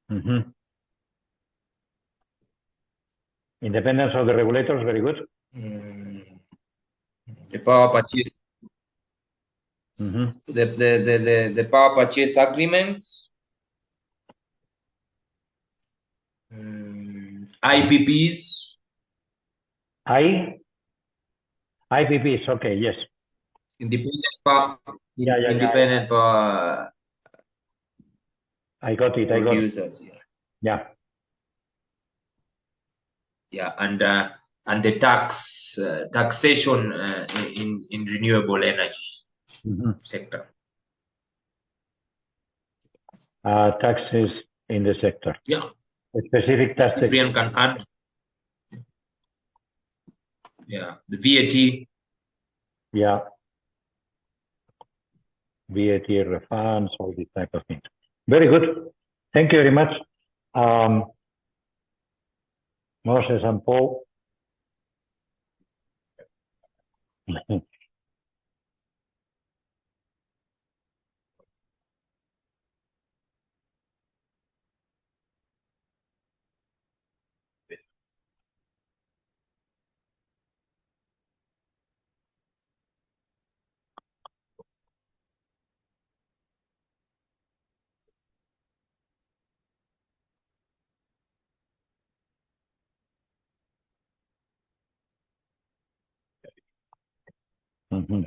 Mm-hmm. Independence of the regulators, very good. The power purchase. Mm-hmm. The power purchase agreements. IPPs. IPPs, okay, yes. Independent power. Independent power. I got it. Producers. Yeah. Yeah, and the taxation in renewable energy sector. Taxes in the sector. Yeah. A specific tax. Cyprian can add. Yeah, the VAT. Yeah. VAT refunds, all these type of things. Very good. Thank you very much. Moses and Paul. Mm-hmm.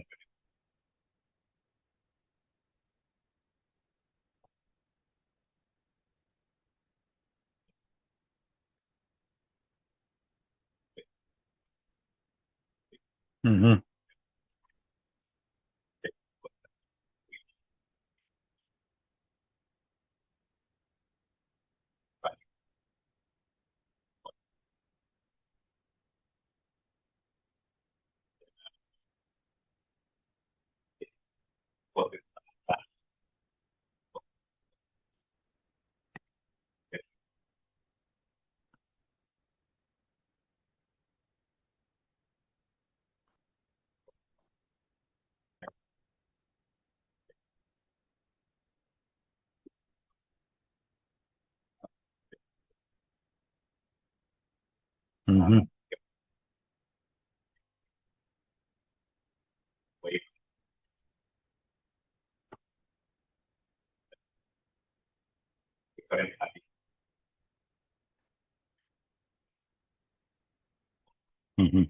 Mm-hmm. Mm-hmm. Mm-hmm.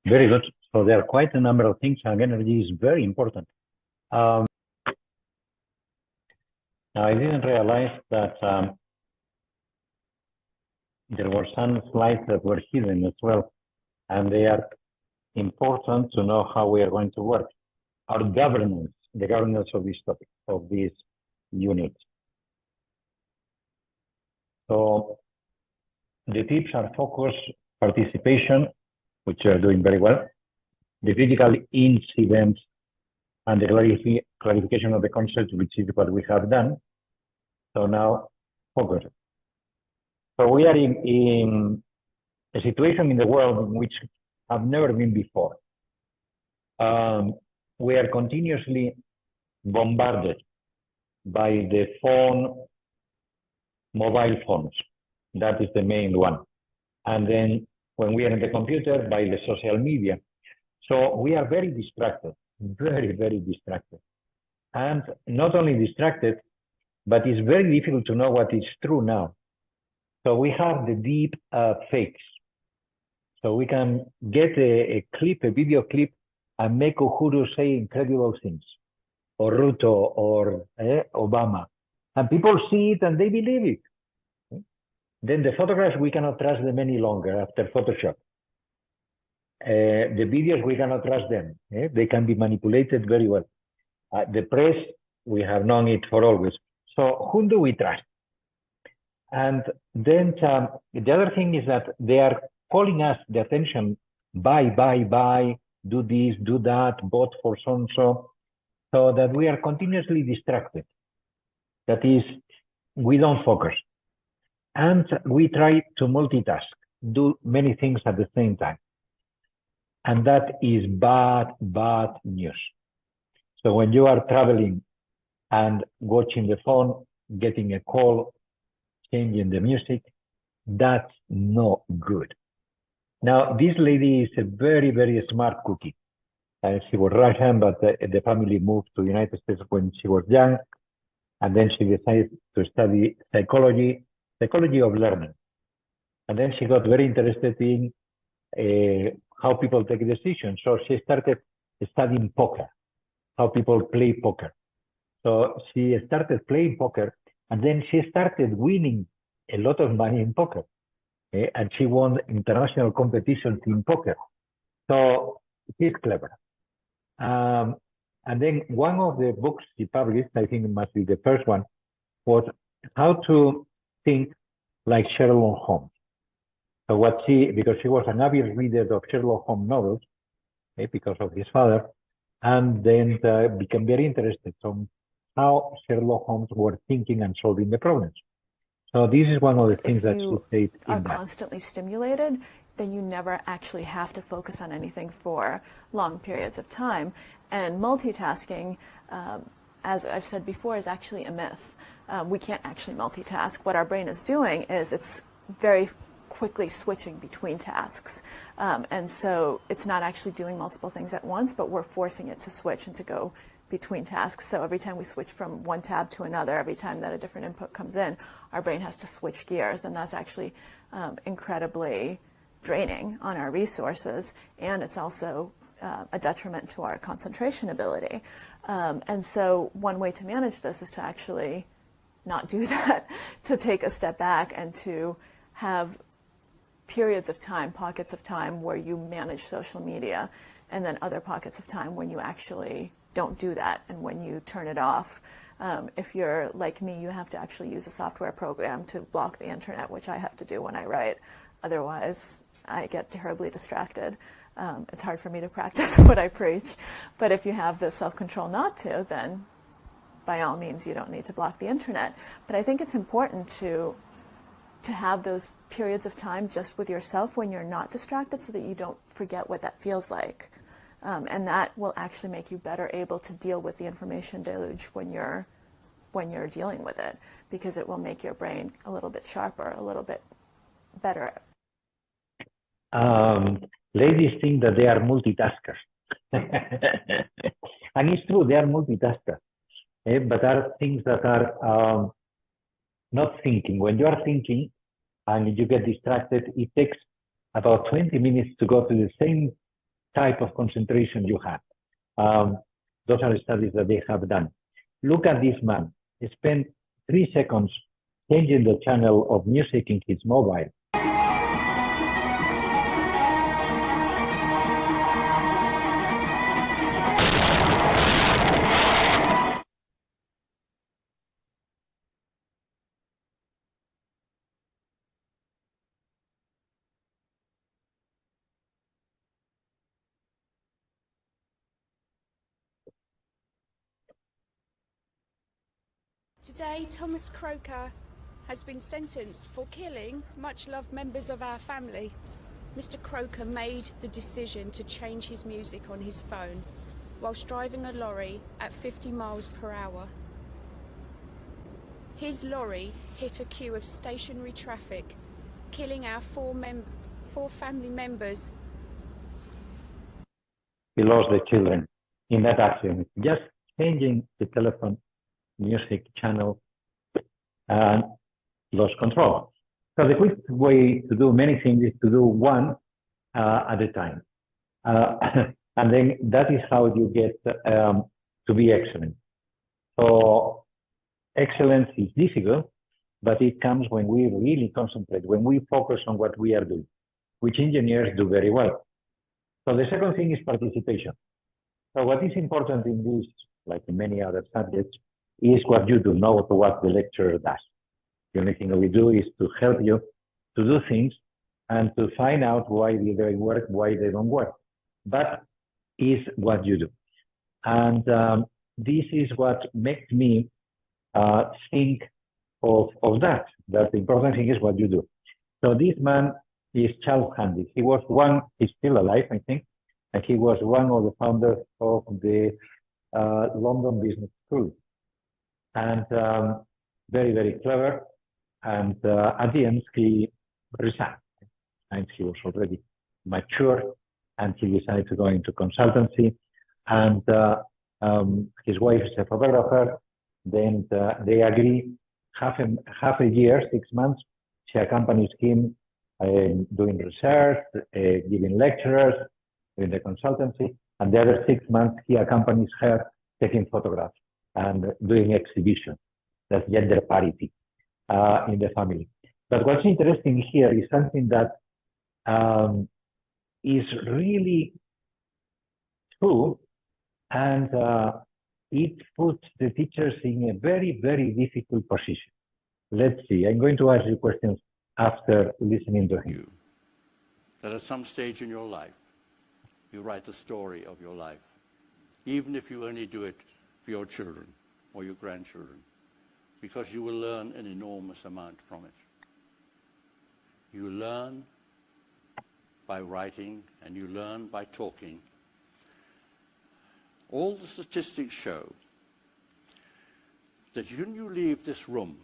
Very good. So there are quite a number of things, and energy is very important. Now, I didn't realize that there were some slides that were hidden as well, and they are important to know how we are going to work. Our governance, the governance of this topic, of this unit. So the tips are focus, participation, which you are doing very well, the critical incidents, and the clarification of the concepts, which is what we have done. So now, focus. So we are in a situation in the world in which have never been before. We are continuously bombarded by the phone, mobile phones. That is the main one. And then when we are in the computer, by the social media. So we are very distracted, very, very distracted. And not only distracted, but it's very difficult to know what is true now. So we have the deep fakes. So we can get a clip, a video clip, and make Uhuru say incredible things, or Ruto, or Obama. And people see it and they believe it. Then the photographs, we cannot trust them any longer after Photoshop. The videos, we cannot trust them. They can be manipulated very well. The press, we have known it for always. So whom do we trust? And then the other thing is that they are calling us the attention, buy, do this, do that, vote for so-and-so, so that we are continuously distracted. That is, we don't focus. And we try to multitask, do many things at the same time. And that is bad news. So when you are traveling and watching the phone, getting a call, changing the music, that's not good. Now, this lady is a very, very smart cookie. She was Russian, but the family moved to the United States when she was young. And then she decided to study psychology of learning. And then she got very interested in how people take decisions. So she started studying poker, how people play poker. So she started playing poker, and then she started winning a lot of money in poker. And she won international competitions in poker. So she's clever. And then one of the books she published, I think it must be the first one, was how to think like Sherlock Holmes. So because she was an avid reader of Sherlock Holmes novels, because of his father, and then became very interested in how Sherlock Holmes were thinking and solving the problems. So this is one of the things that she said. If you are constantly stimulated, then you never actually have to focus on anything for long periods of time. And multitasking, as I've said before, is actually a myth. We can't actually multitask. What our brain is doing is it's very quickly switching between tasks. And so it's not actually doing multiple things at once, but we're forcing it to switch and to go between tasks. So every time we switch from one tab to another, every time that a different input comes in, our brain has to switch gears, and that's actually incredibly draining on our resources, and it's also a detriment to our concentration ability. And so one way to manage this is to actually not do that, to take a step back and to have periods of time, pockets of time where you manage social media, and then other pockets of time when you actually don't do that and when you turn it off. If you're like me, you have to actually use a software program to block the internet, which I have to do when I write. Otherwise, I get terribly distracted. It's hard for me to practice what I preach. But if you have the self-control not to, then by all means, you don't need to block the internet. But I think it's important to to have those periods of time just with yourself when you're not distracted so that you don't forget what that feels like. And that will actually make you better able to deal with the information deluge when you're dealing with it, because it will make your brain a little bit sharper, a little bit better. Ladies think that they are multitaskers. And it's true, they are multitaskers. But there are things that are not thinking. When you are thinking and you get distracted, it takes about 20 minutes to go to the same type of concentration you have. Those are studies that they have done. Look at this man. He spent 3 seconds changing the channel of music in his mobile. Today, Thomas Croker has been sentenced for killing much-loved members of our family. Mr. Croker made the decision to change his music on his phone whilst driving a lorry at 50 miles per hour. His lorry hit a queue of stationary traffic, killing our four family members. He lost the children in that accident. Just changing the telephone music channel and lost control. So the quick way to do many things is to do one at a time. And then that is how you get to be excellent. So excellence is difficult, but it comes when we really concentrate, when we focus on what we are doing, which engineers do very well. So the second thing is participation. So what is important in this, like in many other subjects, is what you do, not what the lecturer does. The only thing that we do is to help you to do things and to find out why they work, why they don't work. But is what you do. And this is what makes me think of that the important thing is what you do. So this man is Charles Handy. He was he's still alive, I think, and he was one of the founders of the London Business School. And very, very clever. And at the end, he resigned. And he was already mature, and he decided to go into consultancy. And his wife is a photographer. Then they agree half a year, 6 months. She accompanies him doing research, giving lectures, doing the consultancy. And the other 6 months, he accompanies her taking photographs and doing exhibitions. That's gender parity in the family. But what's interesting here is something that is really true, and it puts the teachers in a very, very difficult position. Let's see, I'm going to ask you questions after listening to him. That at some stage in your life, you write the story of your life, even if you only do it for your children or your grandchildren, because you will learn an enormous amount from it. You learn by writing, and you learn by talking. All the statistics show that when you leave this room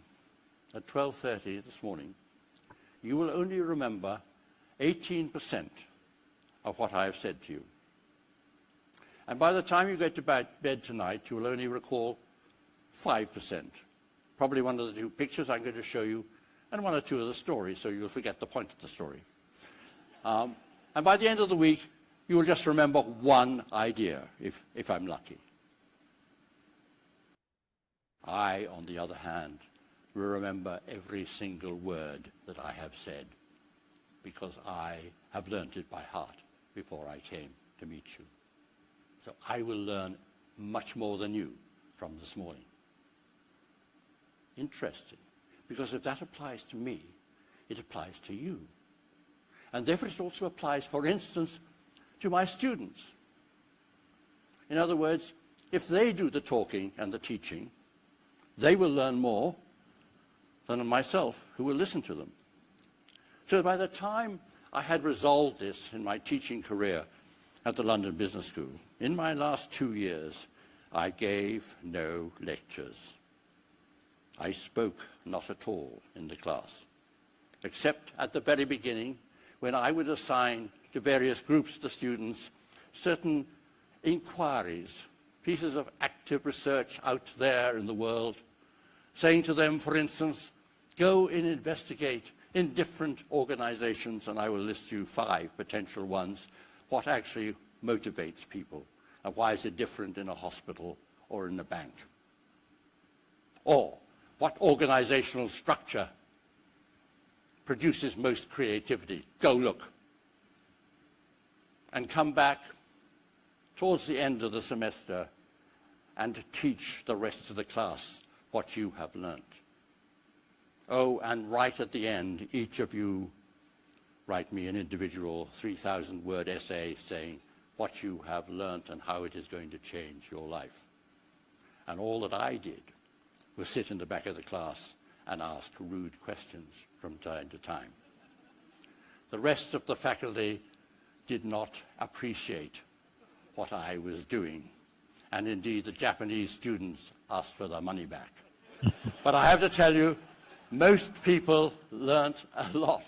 at 12:30 this morning, you will only remember 18% of what I have said to you. And by the time you get to bed tonight, you will only recall 5%. Probably one of the 2 pictures I'm going to show you, and 1 or 2 of the stories, so you'll forget the point of the story. And by the end of the week, you will just remember 1 idea, if I'm lucky. I, on the other hand, will remember every single word that I have said, because I have learnt it by heart before I came to meet you. So I will learn much more than you from this morning. Interesting, because if that applies to me, it applies to you. And therefore it also applies, for instance, to my students. In other words, if they do the talking and the teaching, they will learn more than myself, who will listen to them. So by the time I had resolved this in my teaching career at the London Business School, in my last 2 years, I gave no lectures. I spoke not at all in the class, except at the very beginning when I would assign to various groups of the students certain inquiries, pieces of active research out there in the world, saying to them, for instance, go and investigate in different organizations, and I will list you 5 potential ones, what actually motivates people, and why is it different in a hospital or in a bank? Or what organizational structure produces most creativity? Go look. And come back towards the end of the semester and teach the rest of the class what you have learnt. Oh, and right at the end, each of you write me an individual 3,000-word essay saying what you have learnt and how it is going to change your life. And all that I did was sit in the back of the class and ask rude questions from time to time. The rest of the faculty did not appreciate what I was doing. And indeed, the Japanese students asked for their money back. But I have to tell you, most people learnt a lot.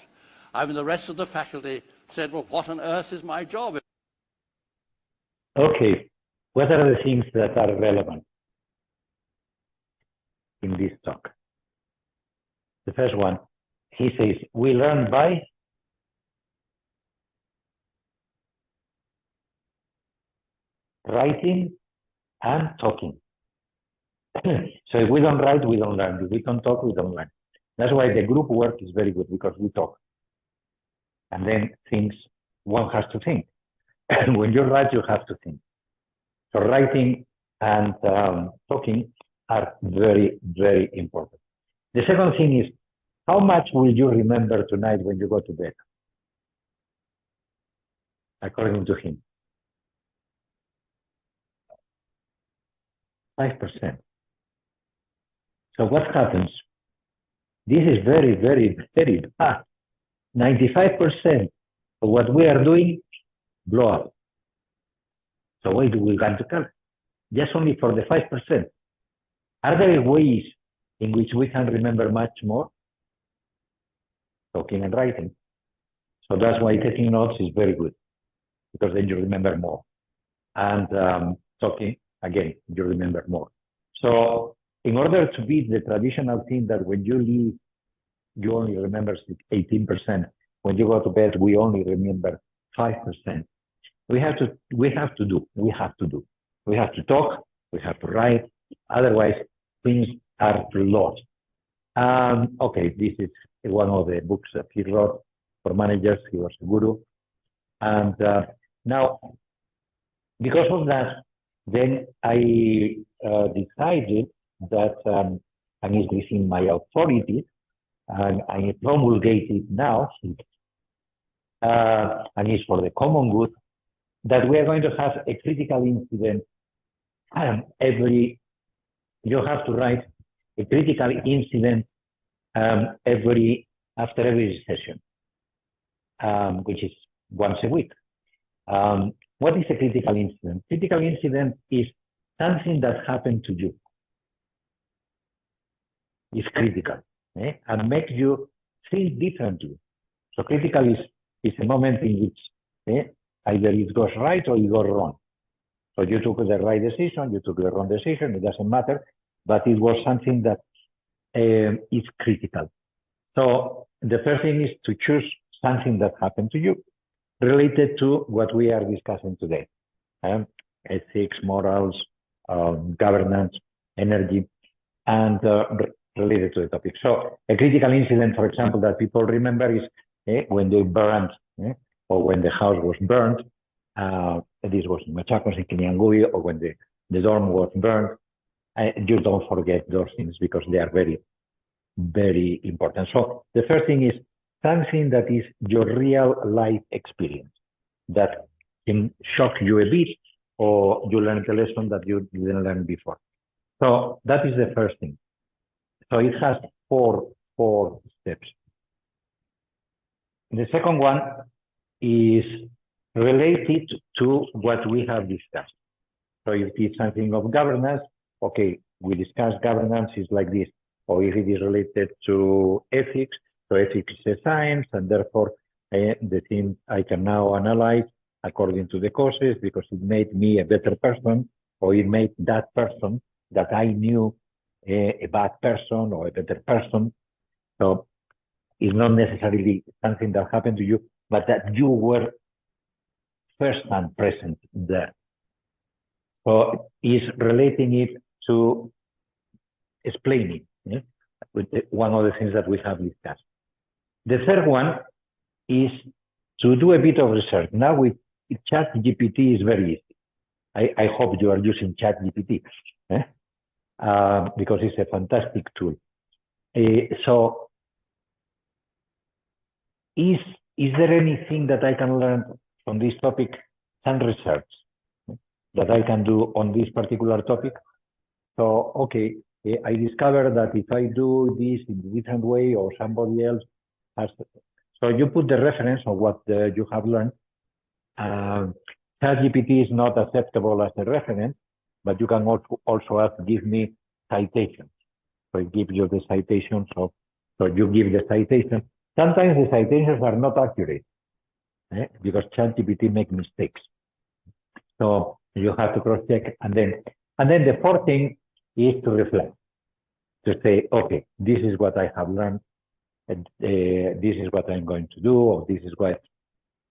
I mean, the rest of the faculty said, well, what on earth is my job? Okay, what are the things that are relevant in this talk? The first one, he says, we learn by writing and talking. So if we don't write, we don't learn. If we don't talk, we don't learn. That's why the group work is very good, because we talk. And then one has to think. And when you write, you have to think. So writing and talking are very, very important. The second thing is, how much will you remember tonight when you go to bed? According to him. 5%. So what happens? This is very, very, very bad. 95% of what we are doing blow up. So why do we want to cut? Just only for the 5%. Are there ways in which we can remember much more? Talking and writing. So that's why taking notes is very good, because then you remember more. And talking, again, you remember more. So in order to beat the traditional thing that when you leave, you only remember 18%. When you go to bed, we only remember 5%. We have to do. We have to talk, we have to write, otherwise things are lost. Okay, this is one of the books that he wrote for managers. He was a guru. And now, because of that, then I decided that I'm increasing my authority, and I promulgate it now, and it's for the common good, that we are going to have a critical incident you have to write a critical incident after every session, which is once a week. What is a critical incident? Critical incident is something that happened to you. It's critical, and makes you think differently. So critical is a moment in which either it goes right or it goes wrong. So you took the right decision, you took the wrong decision, it doesn't matter, but it was something that is critical. So the first thing is to choose something that happened to you related to what we are discussing today. Ethics, morals, governance, energy, and related to the topic. So a critical incident, for example, that people remember is when they burned, or when the house was burned. This was in Machacos, in Kiliangui, or when the dorm was burned. You don't forget those things because they are very, very important. So the first thing is something that is your real life experience that can shock you a bit, or you learn a lesson that you didn't learn before. So that is the first thing. So it has four steps. The second one is related to what we have discussed. So if it's something of governance, okay, we discussed governance is like this. Or if it is related to ethics, so ethics is a science, and therefore the thing I can now analyze according to the causes because it made me a better person, or it made that person that I knew a bad person or a better person. So it's not necessarily something that happened to you, but that you were first-hand present there. So it's relating it to explaining, with one of the things that we have discussed. The third one is to do a bit of research. Now with ChatGPT is very easy. I hope you are using ChatGPT because it's a fantastic tool. So is there anything that I can learn from this topic? Some research that I can do on this particular topic. So, okay, I discovered that if I do this in a different way or somebody else has, so you put the reference of what you have learned. ChatGPT is not acceptable as a reference, but you can also ask, give me citations. So it gives you the citations, so you give the citation. Sometimes the citations are not accurate because ChatGPT makes mistakes. So you have to cross-check, and then the fourth thing is to reflect, to say, okay, this is what I have learned, and, this is what I'm going to do, or this is what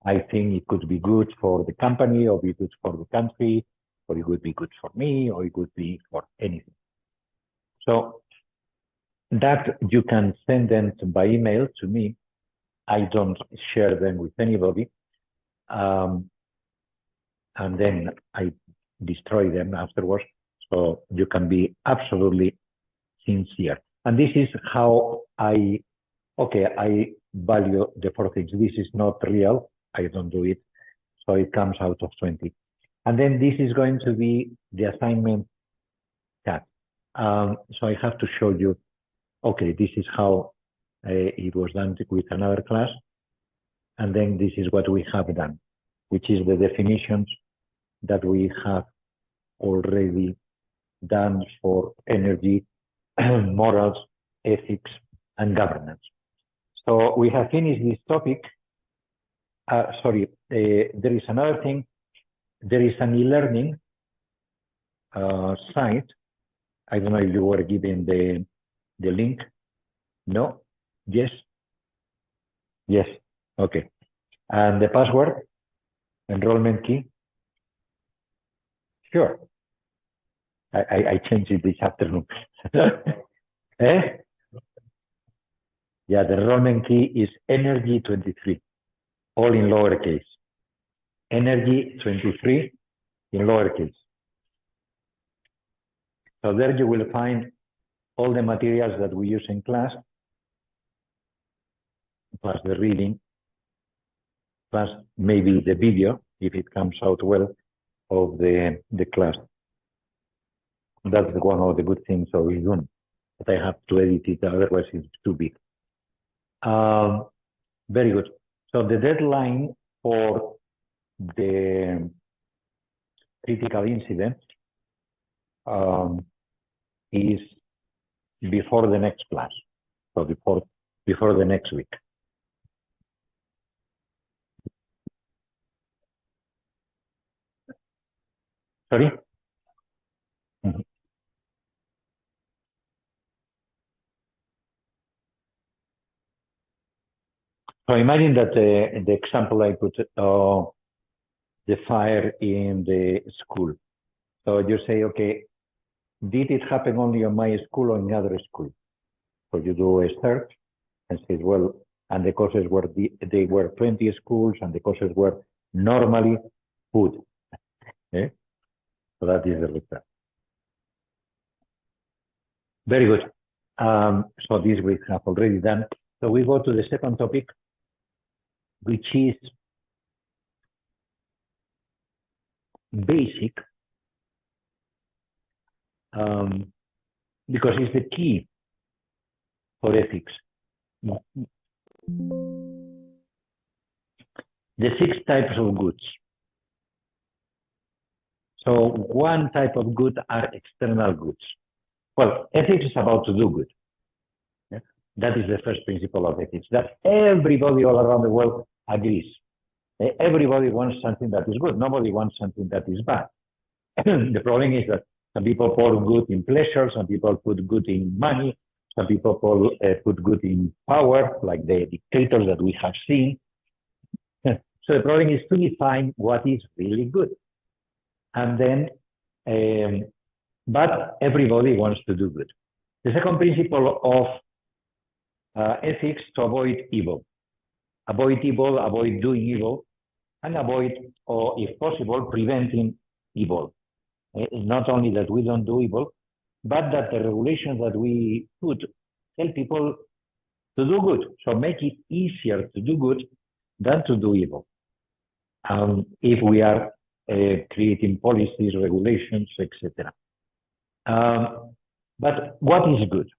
I think it could be good for the company, or be good for the country, or it would be good for me, or it would be for anything. So that you can send them by email to me. I don't share them with anybody. And then I destroy them afterwards. So you can be absolutely sincere. And this is how I value the four things. This is not real. I don't do it. So it comes out of 20. And then this is going to be the assignment tab. So I have to show you, okay, this is how it was done with another class. And then this is what we have done, which is the definitions that we have already done for energy, morals, ethics, and governance. So we have finished this topic. Sorry, there is another thing. There is an e-learning site. I don't know if you were given the link. No? Yes? Yes. Okay. And the password? Enrollment key? Sure. I changed it this afternoon. Eh? Yeah, the enrollment key is energy 23, all in lowercase. Energy 23 in lowercase. So there you will find all the materials that we use in class, plus the reading, plus maybe the video, if it comes out well, of the class. That's one of the good things of Zoom, but I have to edit it, otherwise it's too big. Very good. So the deadline for the critical incident is before the next class, so before the next week. Sorry? Mm-hmm. So imagine that the example I put, the fire in the school. So you say, okay, did it happen only on my school or in other school? So you do a search and say, well, and the causes were, they were 20 schools and the causes were normally food. Okay? So that is the result. Very good. So this we have already done. So we go to the second topic, which is basic, because it's the key for ethics. the 6 types of goods. So one type of good are external goods. Well, ethics is about to do good. Yeah? That is the first principle of ethics, that everybody all around the world agrees. Everybody wants something that is good. Nobody wants something that is bad. The problem is that some people put good in pleasure, some people put good in money, some people put good in power, like the dictators that we have seen. So the problem is to define what is really good. And then, but everybody wants to do good. The second principle of ethics to avoid evil. Avoid evil, avoid doing evil, and avoid, or if possible, preventing evil. Not only that we don't do evil, but that the regulations that we put help people to do good. So make it easier to do good than to do evil. If we are creating policies, regulations, etc. But what is good?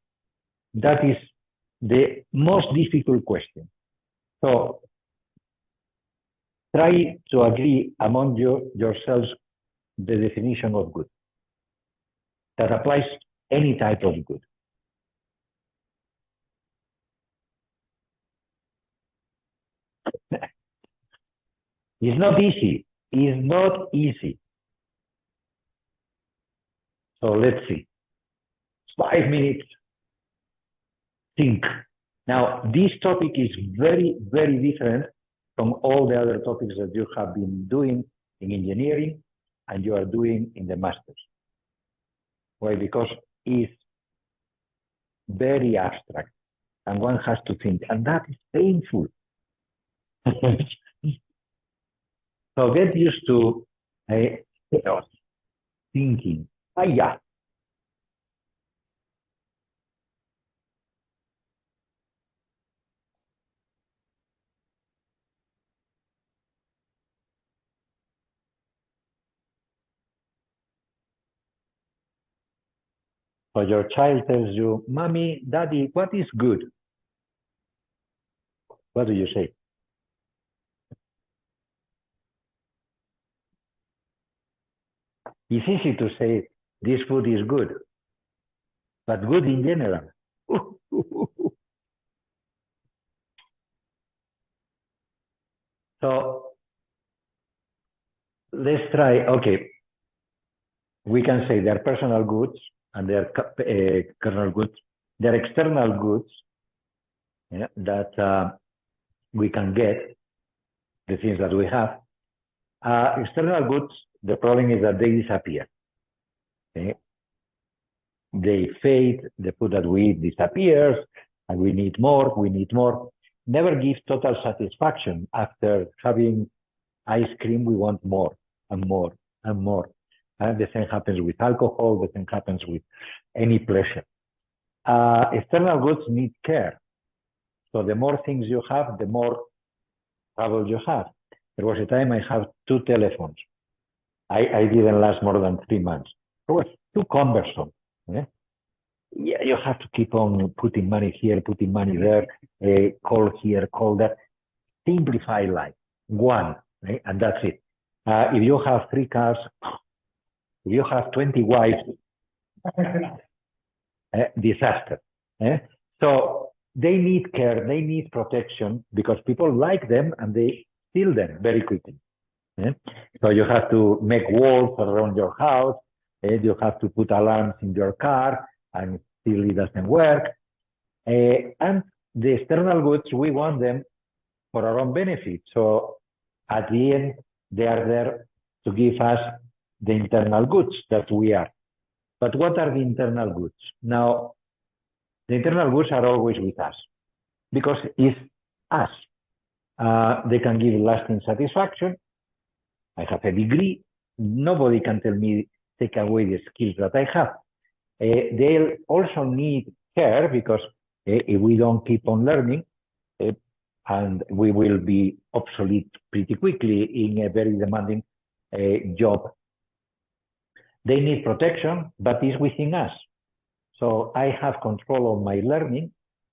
That is the most difficult question. So try to agree among yourselves the definition of good that applies any type of good. It's not easy. It's not easy. So let's see. 5 minutes. Think. Now, this topic is very, very different from all the other topics that you have been doing in engineering and you are doing in the masters. Why? Because it's very abstract and one has to think, and that is painful. So get used to thinking. Yeah. So your child tells you, Mommy, Daddy, what is good? What do you say? It's easy to say this food is good, but good in general. So let's try, okay, we can say they're personal goods and they're kernel goods. They're external goods that we can get, the things that we have. External goods, the problem is that they disappear. Okay? They fade, the food that we eat disappears, and we need more, we need more. Never give total satisfaction. After having ice cream, we want more and more and more. And the same happens with alcohol, the same happens with any pleasure. External goods need care. So the more things you have, the more trouble you have. There was a time I had 2 telephones. I didn't last more than 3 months. It was too cumbersome. Yeah, you have to keep on putting money here, putting money there, call here, call there. Simplify life. 1, right? And that's it. If you have 3 cars, if you have 20 wives, disaster. So they need care, they need protection because people like them and they steal them very quickly. So you have to make walls around your house, you have to put alarms in your car and still it doesn't work. And the external goods, we want them for our own benefit. So at the end, they are there to give us the internal goods that we are. But what are the internal goods? Now, the internal goods are always with us because it's us. They can give lasting satisfaction. I have a degree. Nobody can tell me, take away the skills that I have. They also need care because if we don't keep on learning, and we will be obsolete pretty quickly in a very demanding job. They need protection, but it's within us. So I have control of my learning,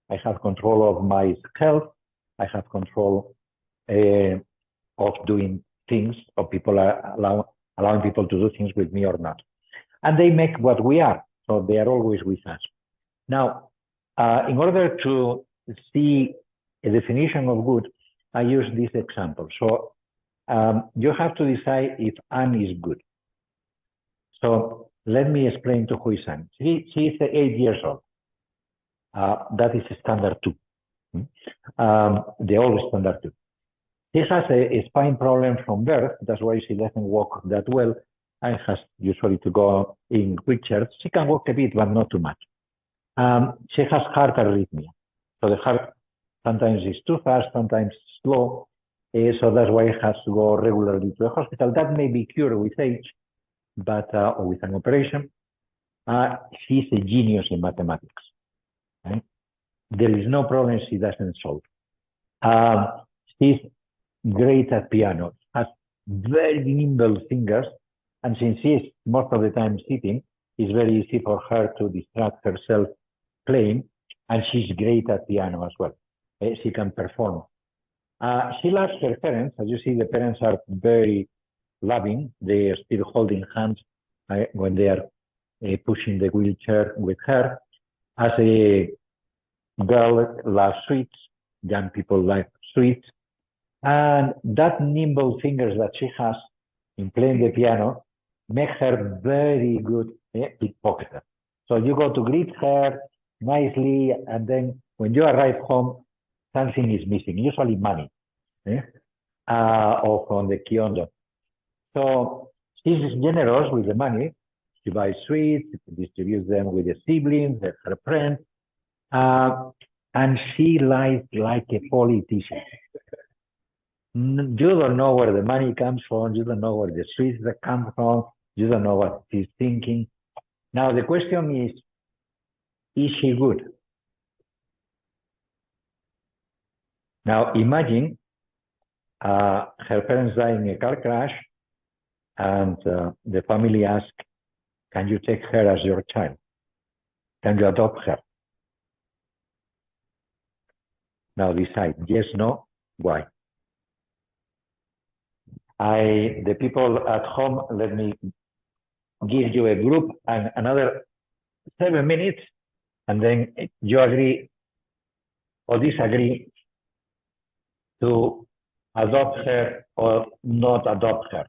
I have control of my health, I have control of of doing things, or people are allowing people to do things with me or not. And they make what we are, so they are always with us. Now, in order to see a definition of good, I use this example. So you have to decide if Anne is good. So let me explain to who is Anne. She is 8 years old. That is standard 2. The old standard 2. She has a spine problem from birth. That's why she doesn't walk that well and has usually to go in wheelchair. She can walk a bit, but not too much. She has heart arrhythmia. So the heart sometimes is too fast, sometimes slow. So that's why it has to go regularly to the hospital. That may be cured with age, but or with an operation. She's a genius in mathematics. Right? There is no problem she doesn't solve. She's great at piano, has very nimble fingers, and since she is most of the time sitting, it's very easy for her to distract herself playing, and she's great at piano as well. She can perform. She loves her parents. As you see, the parents are very loving. They are still holding hands when they are pushing the wheelchair with her. As a girl, loves sweets. Young people like sweets. And that nimble fingers that she has in playing the piano make her very good pickpocketer. So you go to greet her nicely, and then when you arrive home, something is missing, usually money, or from the kiondo. So she's generous with the money. She buys sweets, distributes them with the siblings, her friends, and she lies like a politician. You don't know where the money comes from. You don't know where the sweets that come from. You don't know what she's thinking. Now, the question is she good? Now, imagine her parents die in a car crash, and the family asks, can you take her as your child? Can you adopt her? Now decide, yes, no, why? The people at home, let me give you a group and another 7 minutes, and then you agree or disagree to adopt her or not adopt her.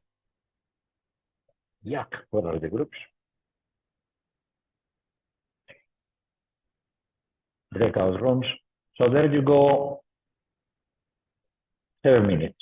Yuck, what are the groups? Breakout rooms. So there you go, 7 minutes.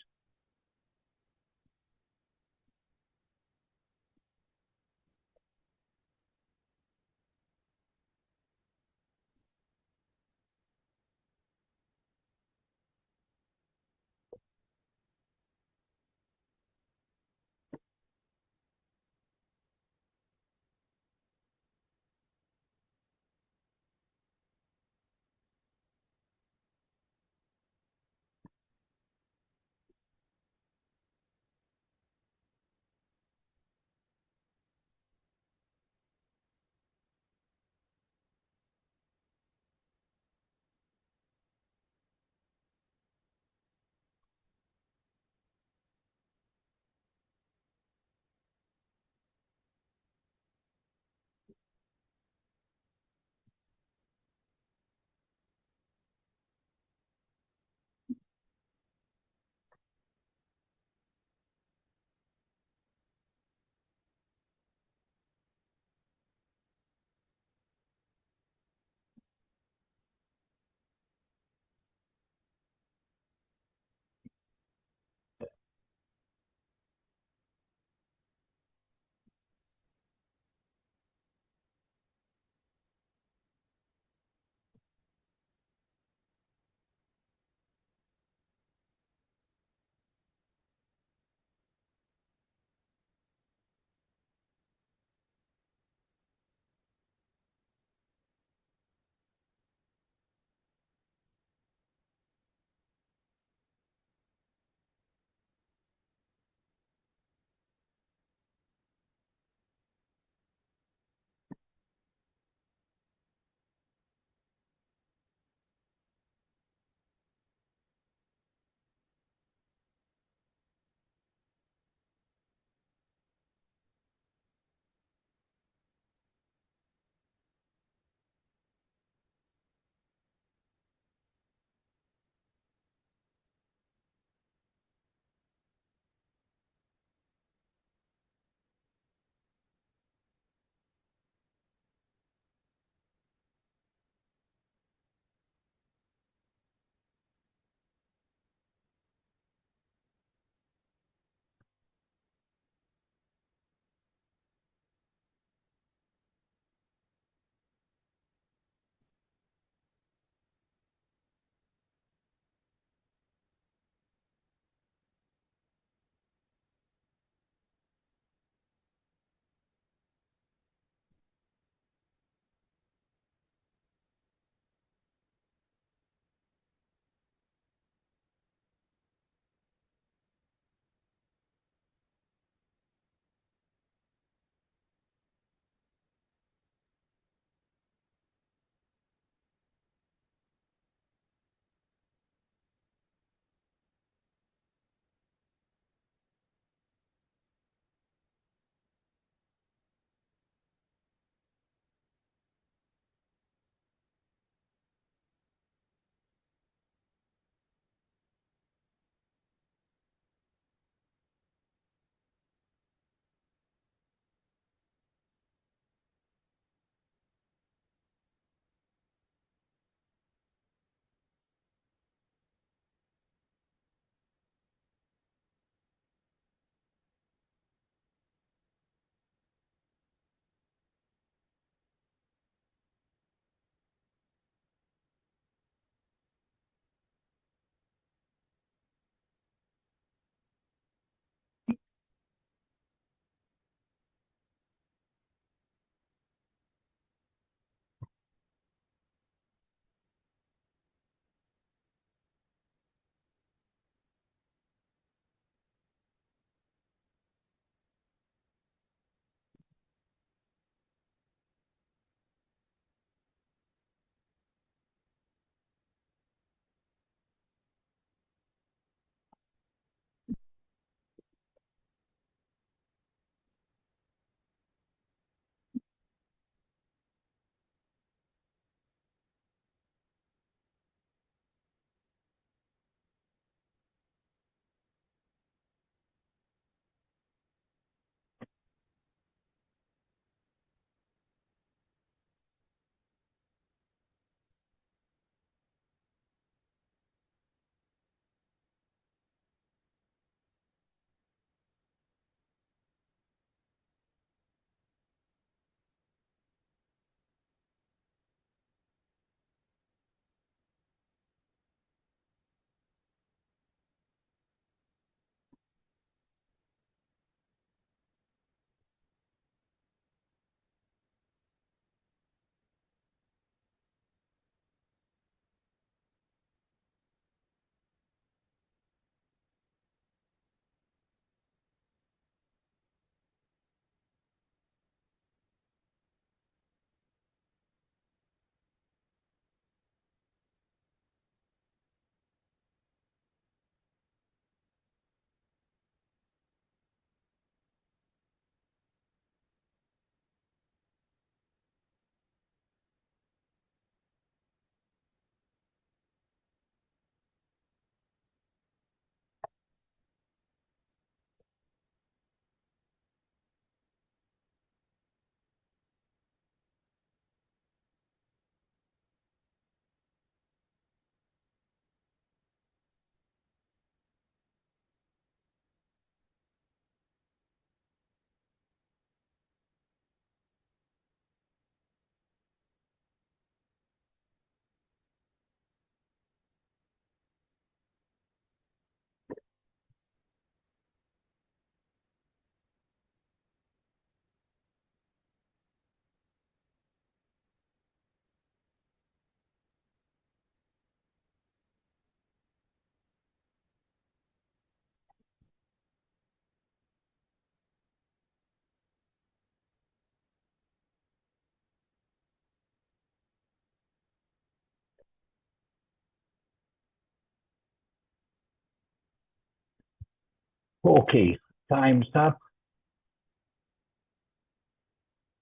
Okay, time's up.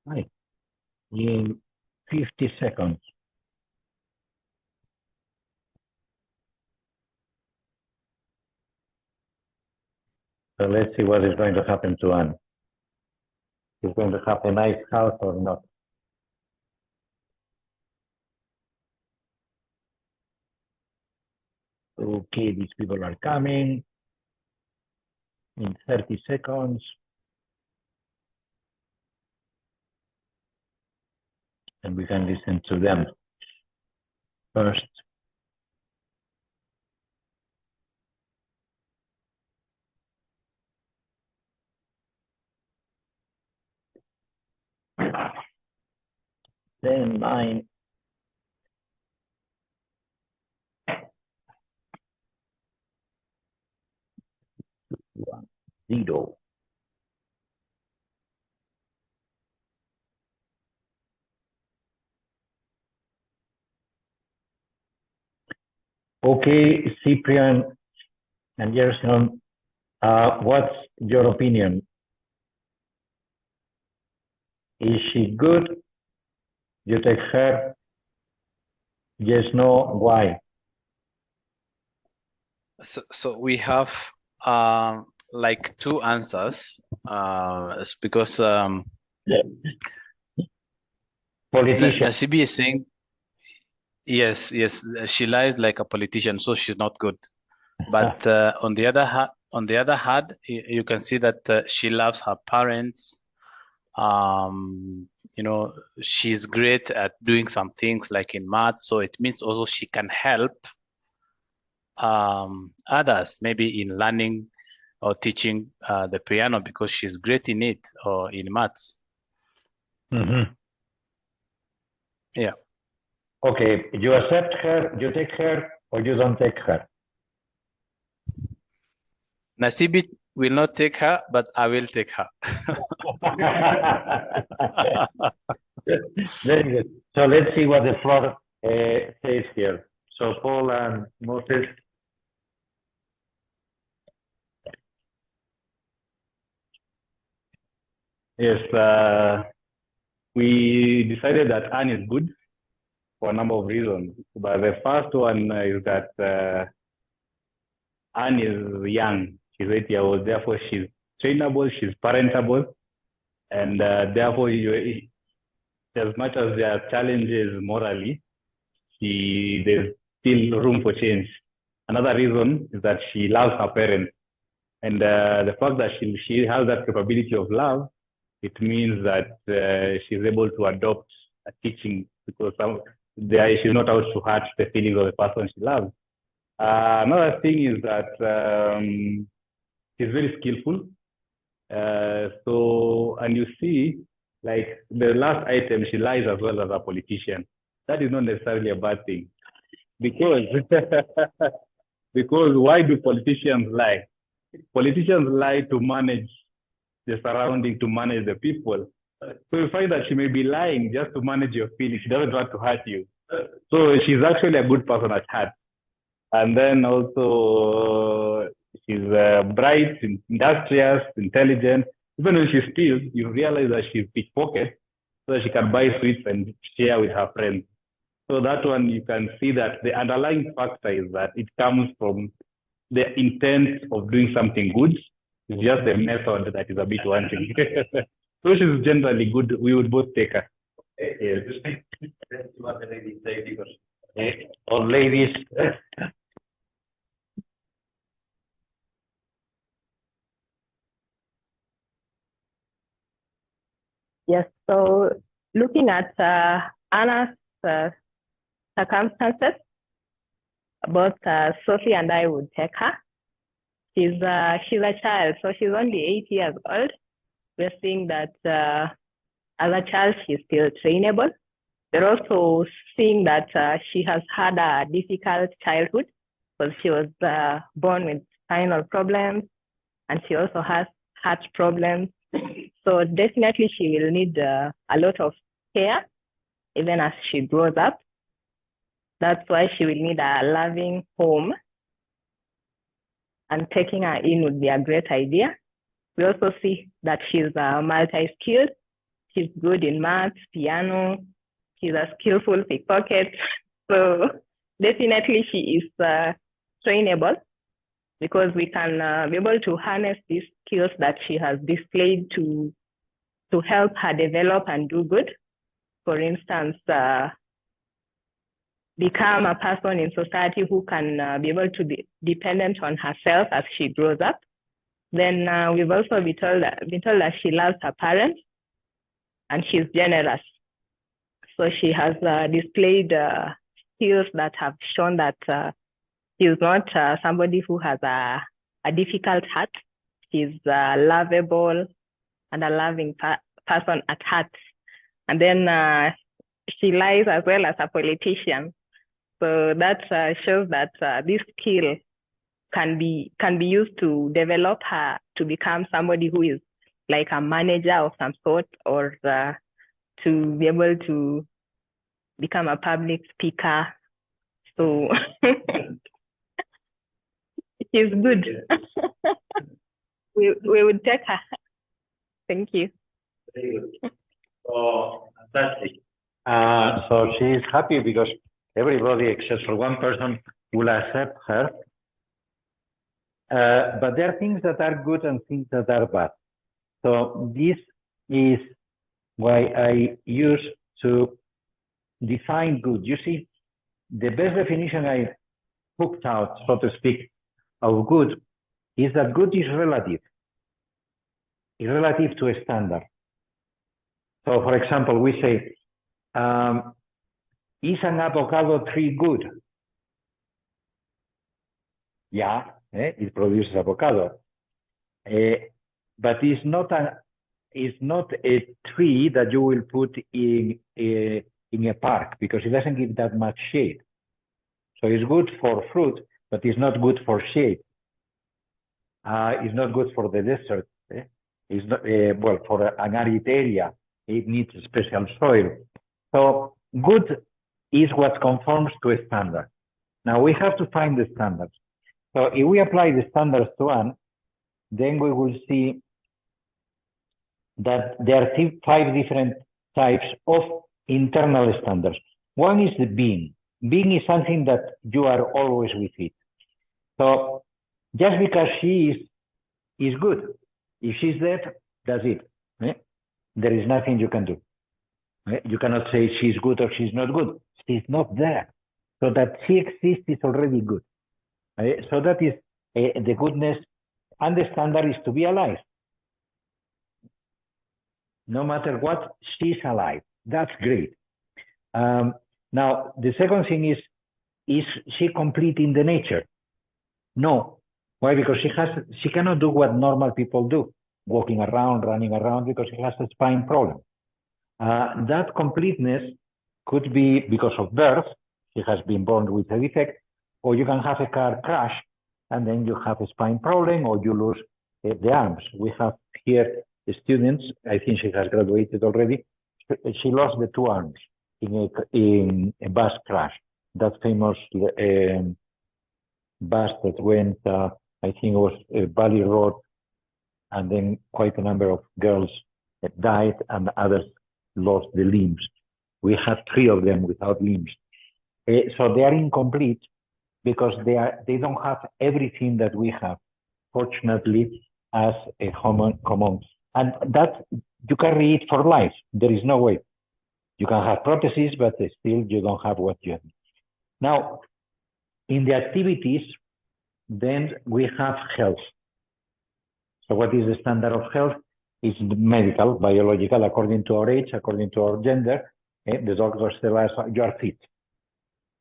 Right. In 50 seconds. So let's see what is going to happen to Anne. Is going to have a nice house or not? Okay, these people are coming in 30 seconds. And we can listen to them first. Then 9. One, 0. Okay, Cyprian and Gerson, what's your opinion? Is she good? You take her? Yes, no, why? So we have like two answers. It's because Politician. Nasibi is saying yes, she lies like a politician, so she's not good. But on the other hand, you can see that she loves her parents. You know, she's great at doing some things like in math, so it means also she can help others, maybe in learning or teaching the piano because she's great in it or in maths. Mm-hmm. Yeah. Okay, you accept her, you take her, or you don't take her? Nasibi will not take her, but I will take her. Very good. So let's see what the floor says here. So Paul and Moses. Yes, we decided that Anne is good for a number of reasons. But the first one is that Anne is young. She's 8 years old. Therefore, she's trainable, she's parentable. And therefore, as much as there are challenges morally, there's still room for change. Another reason is that she loves her parents. And the fact that she has that capability of love, it means that she's able to adopt a teaching because she's not out to hurt the feelings of the person she loves. Another thing is that she's very skillful. And you see, like the last item, she lies as well as a politician. That is not necessarily a bad thing because because why do politicians lie? Politicians lie to manage the surrounding, to manage the people. So you find that she may be lying just to manage your feelings. She doesn't want to hurt you. So she's actually a good person at heart. And then also she's bright, industrious, intelligent. Even when she steals, you realize that she's pickpocket so that she can buy sweets and share with her friends. So that one, you can see that the underlying factor is that it comes from the intent of doing something good. It's just the method that is a bit wanting. So she's generally good. We would both take her. Yes. Let's see what the ladies say because Or ladies. Yes, so looking at Anna's circumstances, both Sophie and I would take her. She's a child, so she's only 8 years old. We're seeing that as a child, she's still trainable. We're also seeing that she has had a difficult childhood because she was born with spinal problems and she also has heart problems. So definitely she will need a lot of care even as she grows up. That's why she will need a loving home. and taking her in would be a great idea. We also see that she's multi-skilled. She's good in maths, piano. She's a skillful pickpocket. So definitely she is trainable, because we can be able to harness these skills that she has displayed to help her develop and do good. For instance, become a person in society who can be able to be dependent on herself as she grows up. Then we've also been told that she loves her parents and she's generous. So she has displayed skills that have shown that she's not somebody who has a difficult heart. She's lovable and a loving person at heart. And then she lies as well as a politician. So that shows that this skill can be used to develop her to become somebody who is like a manager of some sort, or to be able to become a public speaker. So she's good. we would take her. Thank you. Very good. So fantastic. So she's happy because everybody except for one person will accept her. But there are things that are good and things that are bad. So this is why I use to define good. You see, the best definition I hooked out, so to speak, of good is that good is relative. It's relative to a standard. So, for example, we say, is an avocado tree good? Yeah, it produces avocado. But it's not a tree that you will put in a park, because it doesn't give that much shade. So it's good for fruit, but it's not good for shade. It's not good for the desert. It's not, well, for an arid area, it needs special soil. So good is what conforms to a standard. Now we have to find the standards. So if we apply the standards to one, then we will see that there are 5 different types of internal standards. One is the being. Being is something that you are always with it. So just because she is good, if she's dead, that's it. There is nothing you can do. You cannot say she's good or she's not good. She's not there. So that she exists is already good. So that is the goodness, and the standard is to be alive. No matter what, she's alive. That's great. Now, the second thing is she complete in the nature? No. Why? Because she cannot do what normal people do, walking around, running around, because she has a spine problem. That completeness could be because of birth. She has been born with a defect, or you can have a car crash and then you have a spine problem, or you lose the arms. We have here students, I think she has graduated already. She lost the 2 arms in a bus crash. That famous bus that went, I think it was Valley Road, and then quite a number of girls died and others lost the limbs. We have 3 of them without limbs. So they are incomplete because they don't have everything that we have, fortunately, as a common. And that you carry it for life. There is no way. You can have prostheses, but still you don't have what you have. Now, in the activities, then we have health. So what is the standard of health? It's medical, biological, according to our age, according to our gender. The doctors tell us you are fit,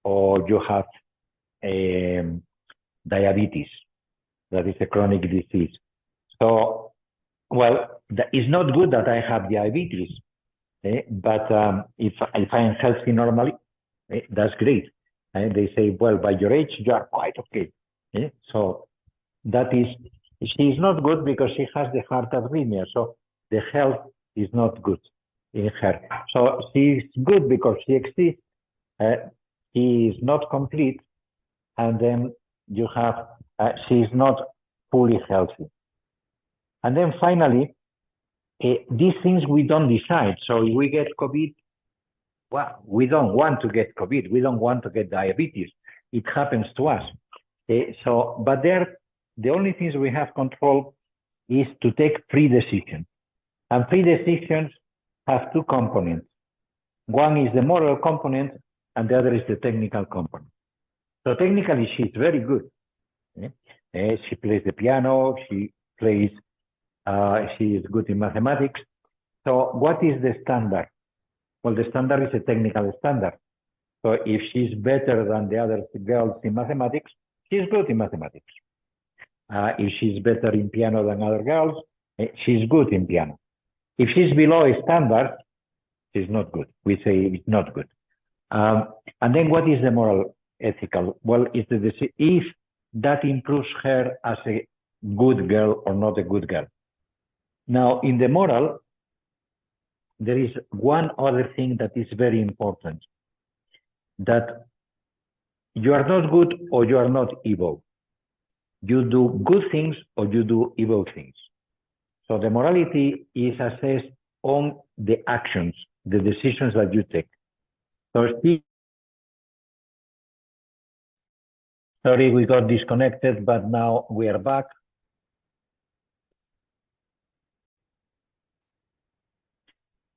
or you have diabetes. That is a chronic disease. So, well, it's not good that I have diabetes, but if I am healthy normally, that's great. They say, well, by your age, you are quite okay. So that is, she is not good because she has the heart arrhythmia. So the health is not good in her. So she is good because she exists. She is not complete. And then you have, she is not fully healthy. And then finally, these things we don't decide. So if we get COVID, well, we don't want to get COVID. We don't want to get diabetes. It happens to us. But the only things we have control is to take free decisions. And free decisions have two components. One is the moral component, and the other is the technical component. So technically, she's very good. She plays the piano, she is good in mathematics. So what is the standard? Well, the standard is a technical standard. So if she's better than the other girls in mathematics, she's good in mathematics. If she's better in piano than other girls, she's good in piano. If she's below a standard, she's not good. We say it's not good. And then what is the moral ethical? Well, it's if that improves her as a good girl or not a good girl. Now, in the moral, there is one other thing that is very important, that you are not good or you are not evil. You do good things or you do evil things. So the morality is assessed on the actions, the decisions that you take. So sorry, we got disconnected, but now we are back.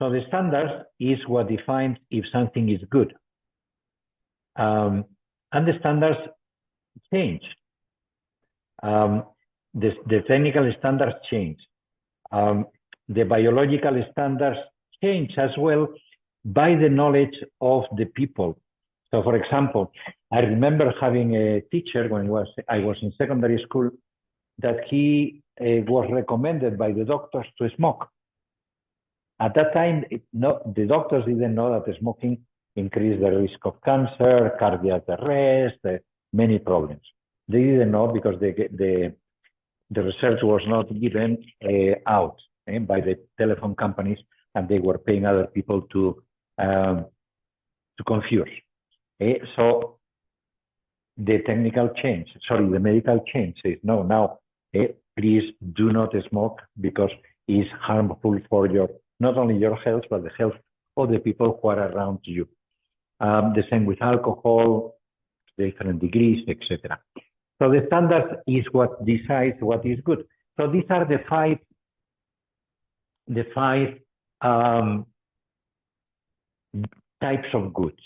So the standard is what defines if something is good. And the standards change. The technical standards change. The biological standards change as well by the knowledge of the people. So for example, I remember having a teacher when I was in secondary school that he was recommended by the doctors to smoke. At that time, the doctors didn't know that smoking increased the risk of cancer, cardiac arrest, many problems. They didn't know because the research was not given out by the telephone companies, and they were paying other people to confuse. So the medical change says, no, now, please do not smoke because it's harmful for not only your health, but the health of the people who are around you. The same with alcohol, different degrees, etc. So the standard is what decides what is good. So these are the five types of goods.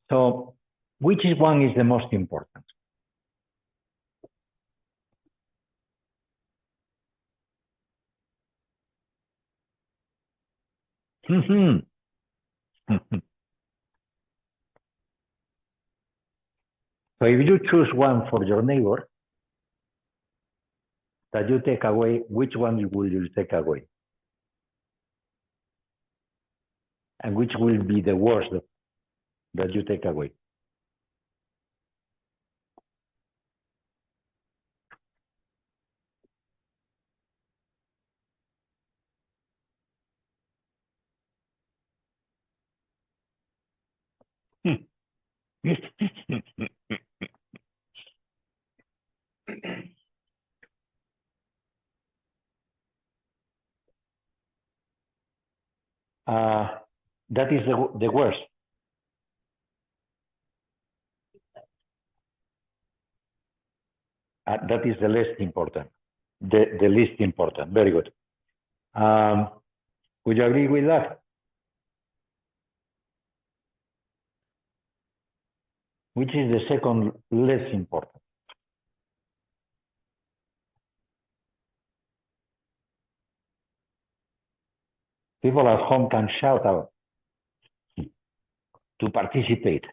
So which one is the most important? So if you choose one for your neighbor that you take away, which one will you take away? And which will be the worst that you take away? That is the worst. That is the least important. The least important. Very good. Would you agree with that? Which is the second less important? People at home can shout out to participate.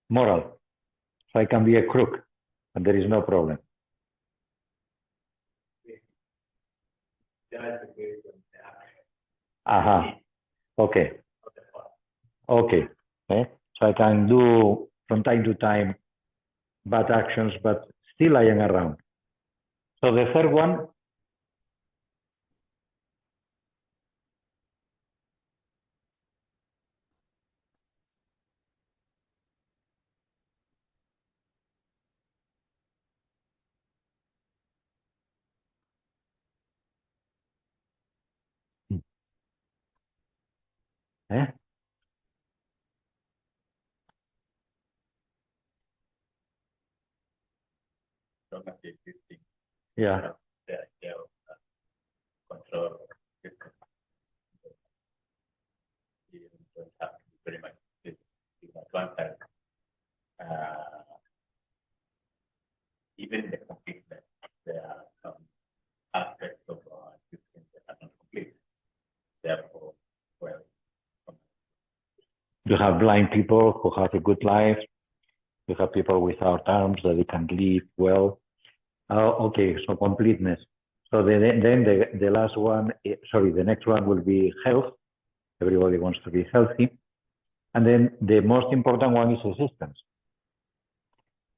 Moral. So I can be a crook, and there is no problem. Okay. Okay. So I can do from time to time bad actions, but still I am around. So the third one, Eh? Yeah. Control very much advantage. Even the completeness, there are some aspects of systems that are not complete. Therefore, well, you have blind people who have a good life. You have people without arms that they can live well. Okay, so completeness. So then the last one, sorry, the next one will be health. Everybody wants to be healthy. And then the most important one is assistance.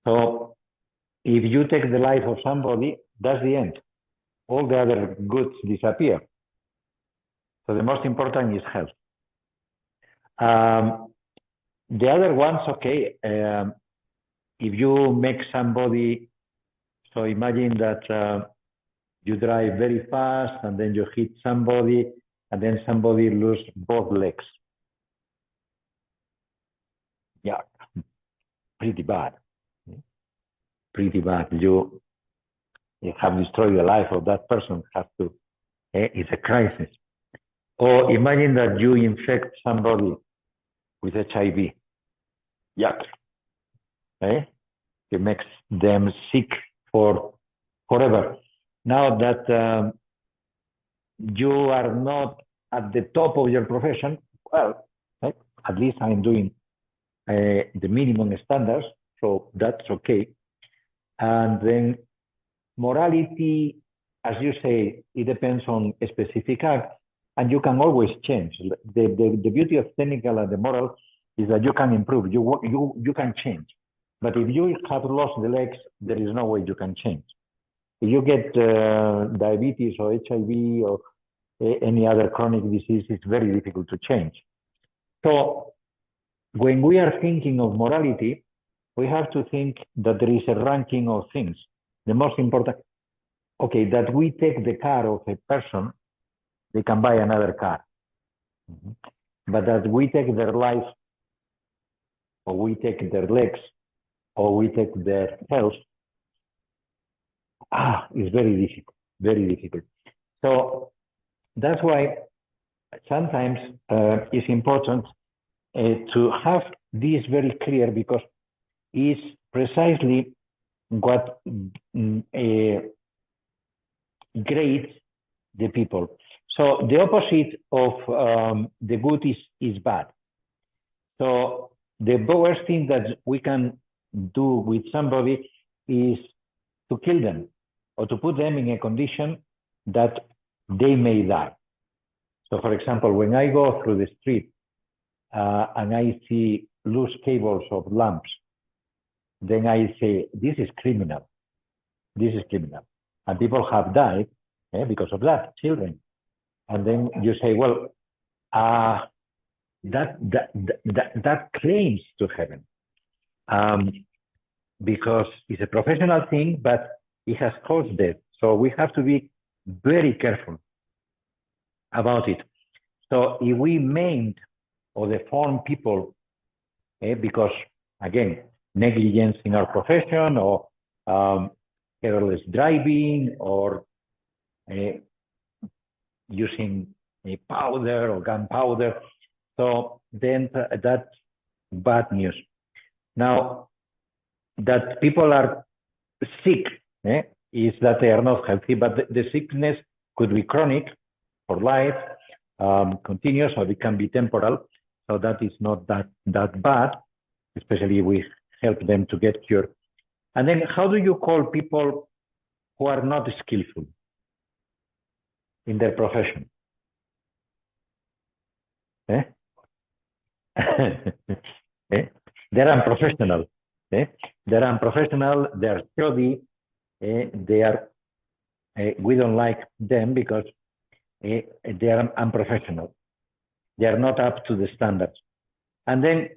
So if you take the life of somebody, that's the end. All the other goods disappear. So the most important is health. The other ones, okay, if you make somebody, so imagine that you drive very fast and then you hit somebody and then somebody loses both legs. Yeah, pretty bad. Pretty bad. You have destroyed the life of that person. It's a crisis. Or imagine that you infect somebody with HIV. Yuck. It makes them sick forever. Now that you are not at the top of your profession, well, at least I'm doing the minimum standards, so that's okay. And then morality, as you say, it depends on a specific act, and you can always change. The beauty of technical and the moral is that you can improve, you can change. But if you have lost the legs, there is no way you can change. If you get diabetes or HIV or any other chronic disease, it's very difficult to change. So when we are thinking of morality, we have to think that there is a ranking of things. The most important, okay, that we take the car of a person, they can buy another car. But that we take their life, or we take their legs, or we take their health, it's very difficult. So that's why sometimes it's important to have this very clear, because it's precisely what grades the people. So the opposite of the good is bad. So the worst thing that we can do with somebody is to kill them or to put them in a condition that they may die. So for example, when I go through the street and I see loose cables of lamps, then I say, this is criminal. This is criminal. And people have died because of that, children. And then you say, well, that claims to heaven. Because it's a professional thing, but it has caused death. So we have to be very careful about it. So if we maimed or deform people, because again, negligence in our profession, or careless driving, or using powder or gunpowder, so then that's bad news. Now, that people are sick is that they are not healthy, but the sickness could be chronic for life, continuous, or it can be temporal. So that is not that bad, especially if we help them to get cured. And then how do you call people who are not skillful in their profession? They're unprofessional. They're unprofessional, they're shoddy, we don't like them because they are unprofessional. They are not up to the standards. And then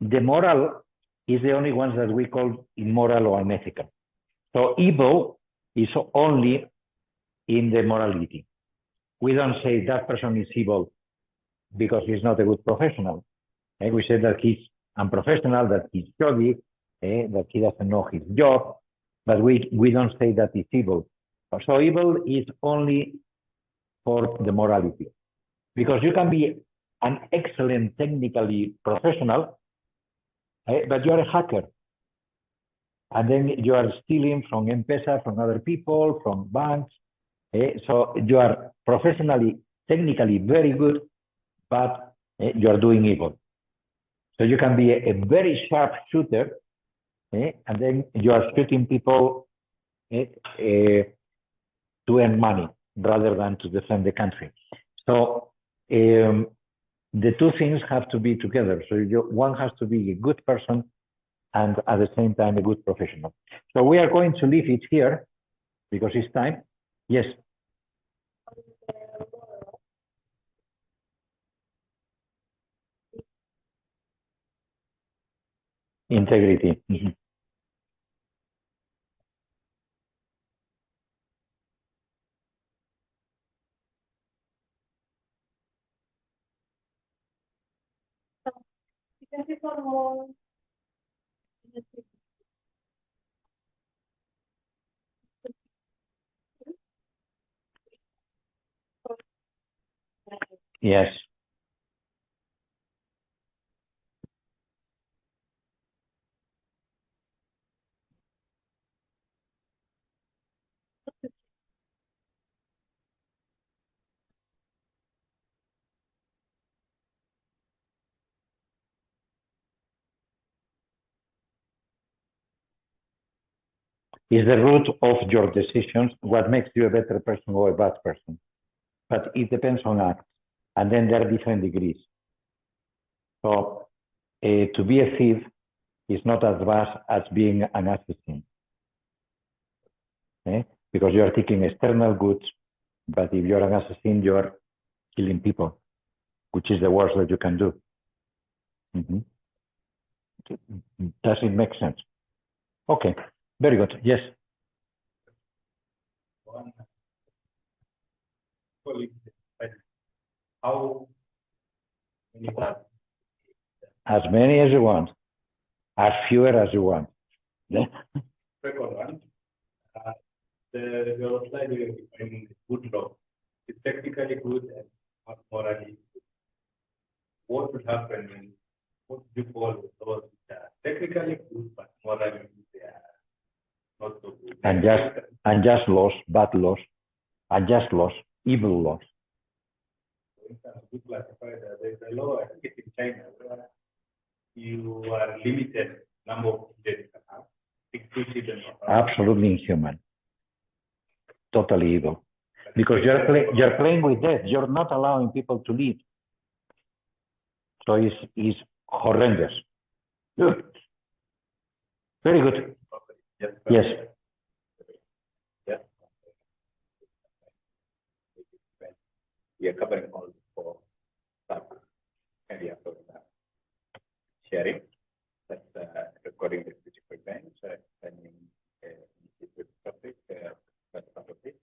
the moral is the only ones that we call immoral or unethical. So evil is only in the morality. We don't say that person is evil because he's not a good professional. We say that he's unprofessional, that he's shoddy, that he doesn't know his job, but we don't say that it's evil. So evil is only for the morality, because you can be an excellent technically professional, but you are a hacker. And then you are stealing from M-Pesa, from other people, from banks. So you are professionally, technically very good, but you are doing evil. So you can be a very sharp shooter, and then you are shooting people to earn money rather than to defend the country. So the two things have to be together. So one has to be a good person and at the same time a good professional. So we are going to leave it here because it's time. Yes. Integrity. Mm-hmm. Yes. Is the root of your decisions what makes you a better person or a bad person. But it depends on acts. And then there are different degrees. So to be a thief is not as bad as being an assassin. Because you are taking external goods, but if you're an assassin, you are killing people, which is the worst that you can do. Mm-hmm. Does it make sense? Okay, very good. Yes. How many words? As many as you want, as fewer as you want. Second one, your slide is defining good law. It's technically good and not morally good. What would happen when what do you call those that are technically good but morally they are not so good? Unjust laws, bad laws, unjust laws, evil laws. For instance, we classify that there's a law, I think it's in China, where you are limited number of children you can have. 60 children. Absolutely inhuman. Totally evil. Because you're playing with death. You're not allowing people to live. So it's horrendous. Good. Very good. Yes. Yes. We are covering all for area for sharing. That's recording the physical events, sending the topic, that's part of it.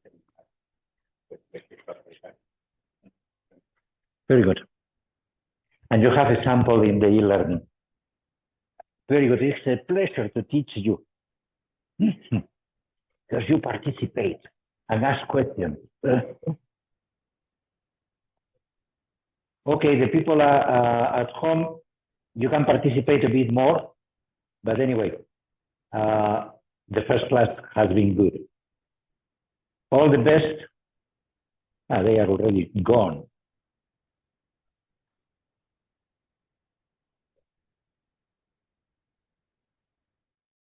Very good. And you have a sample in the e-learning. Very good. It's a pleasure to teach you. Because you participate and ask questions. Okay, the people are at home, you can participate a bit more. But anyway, the first class has been good. All the best. They are already gone.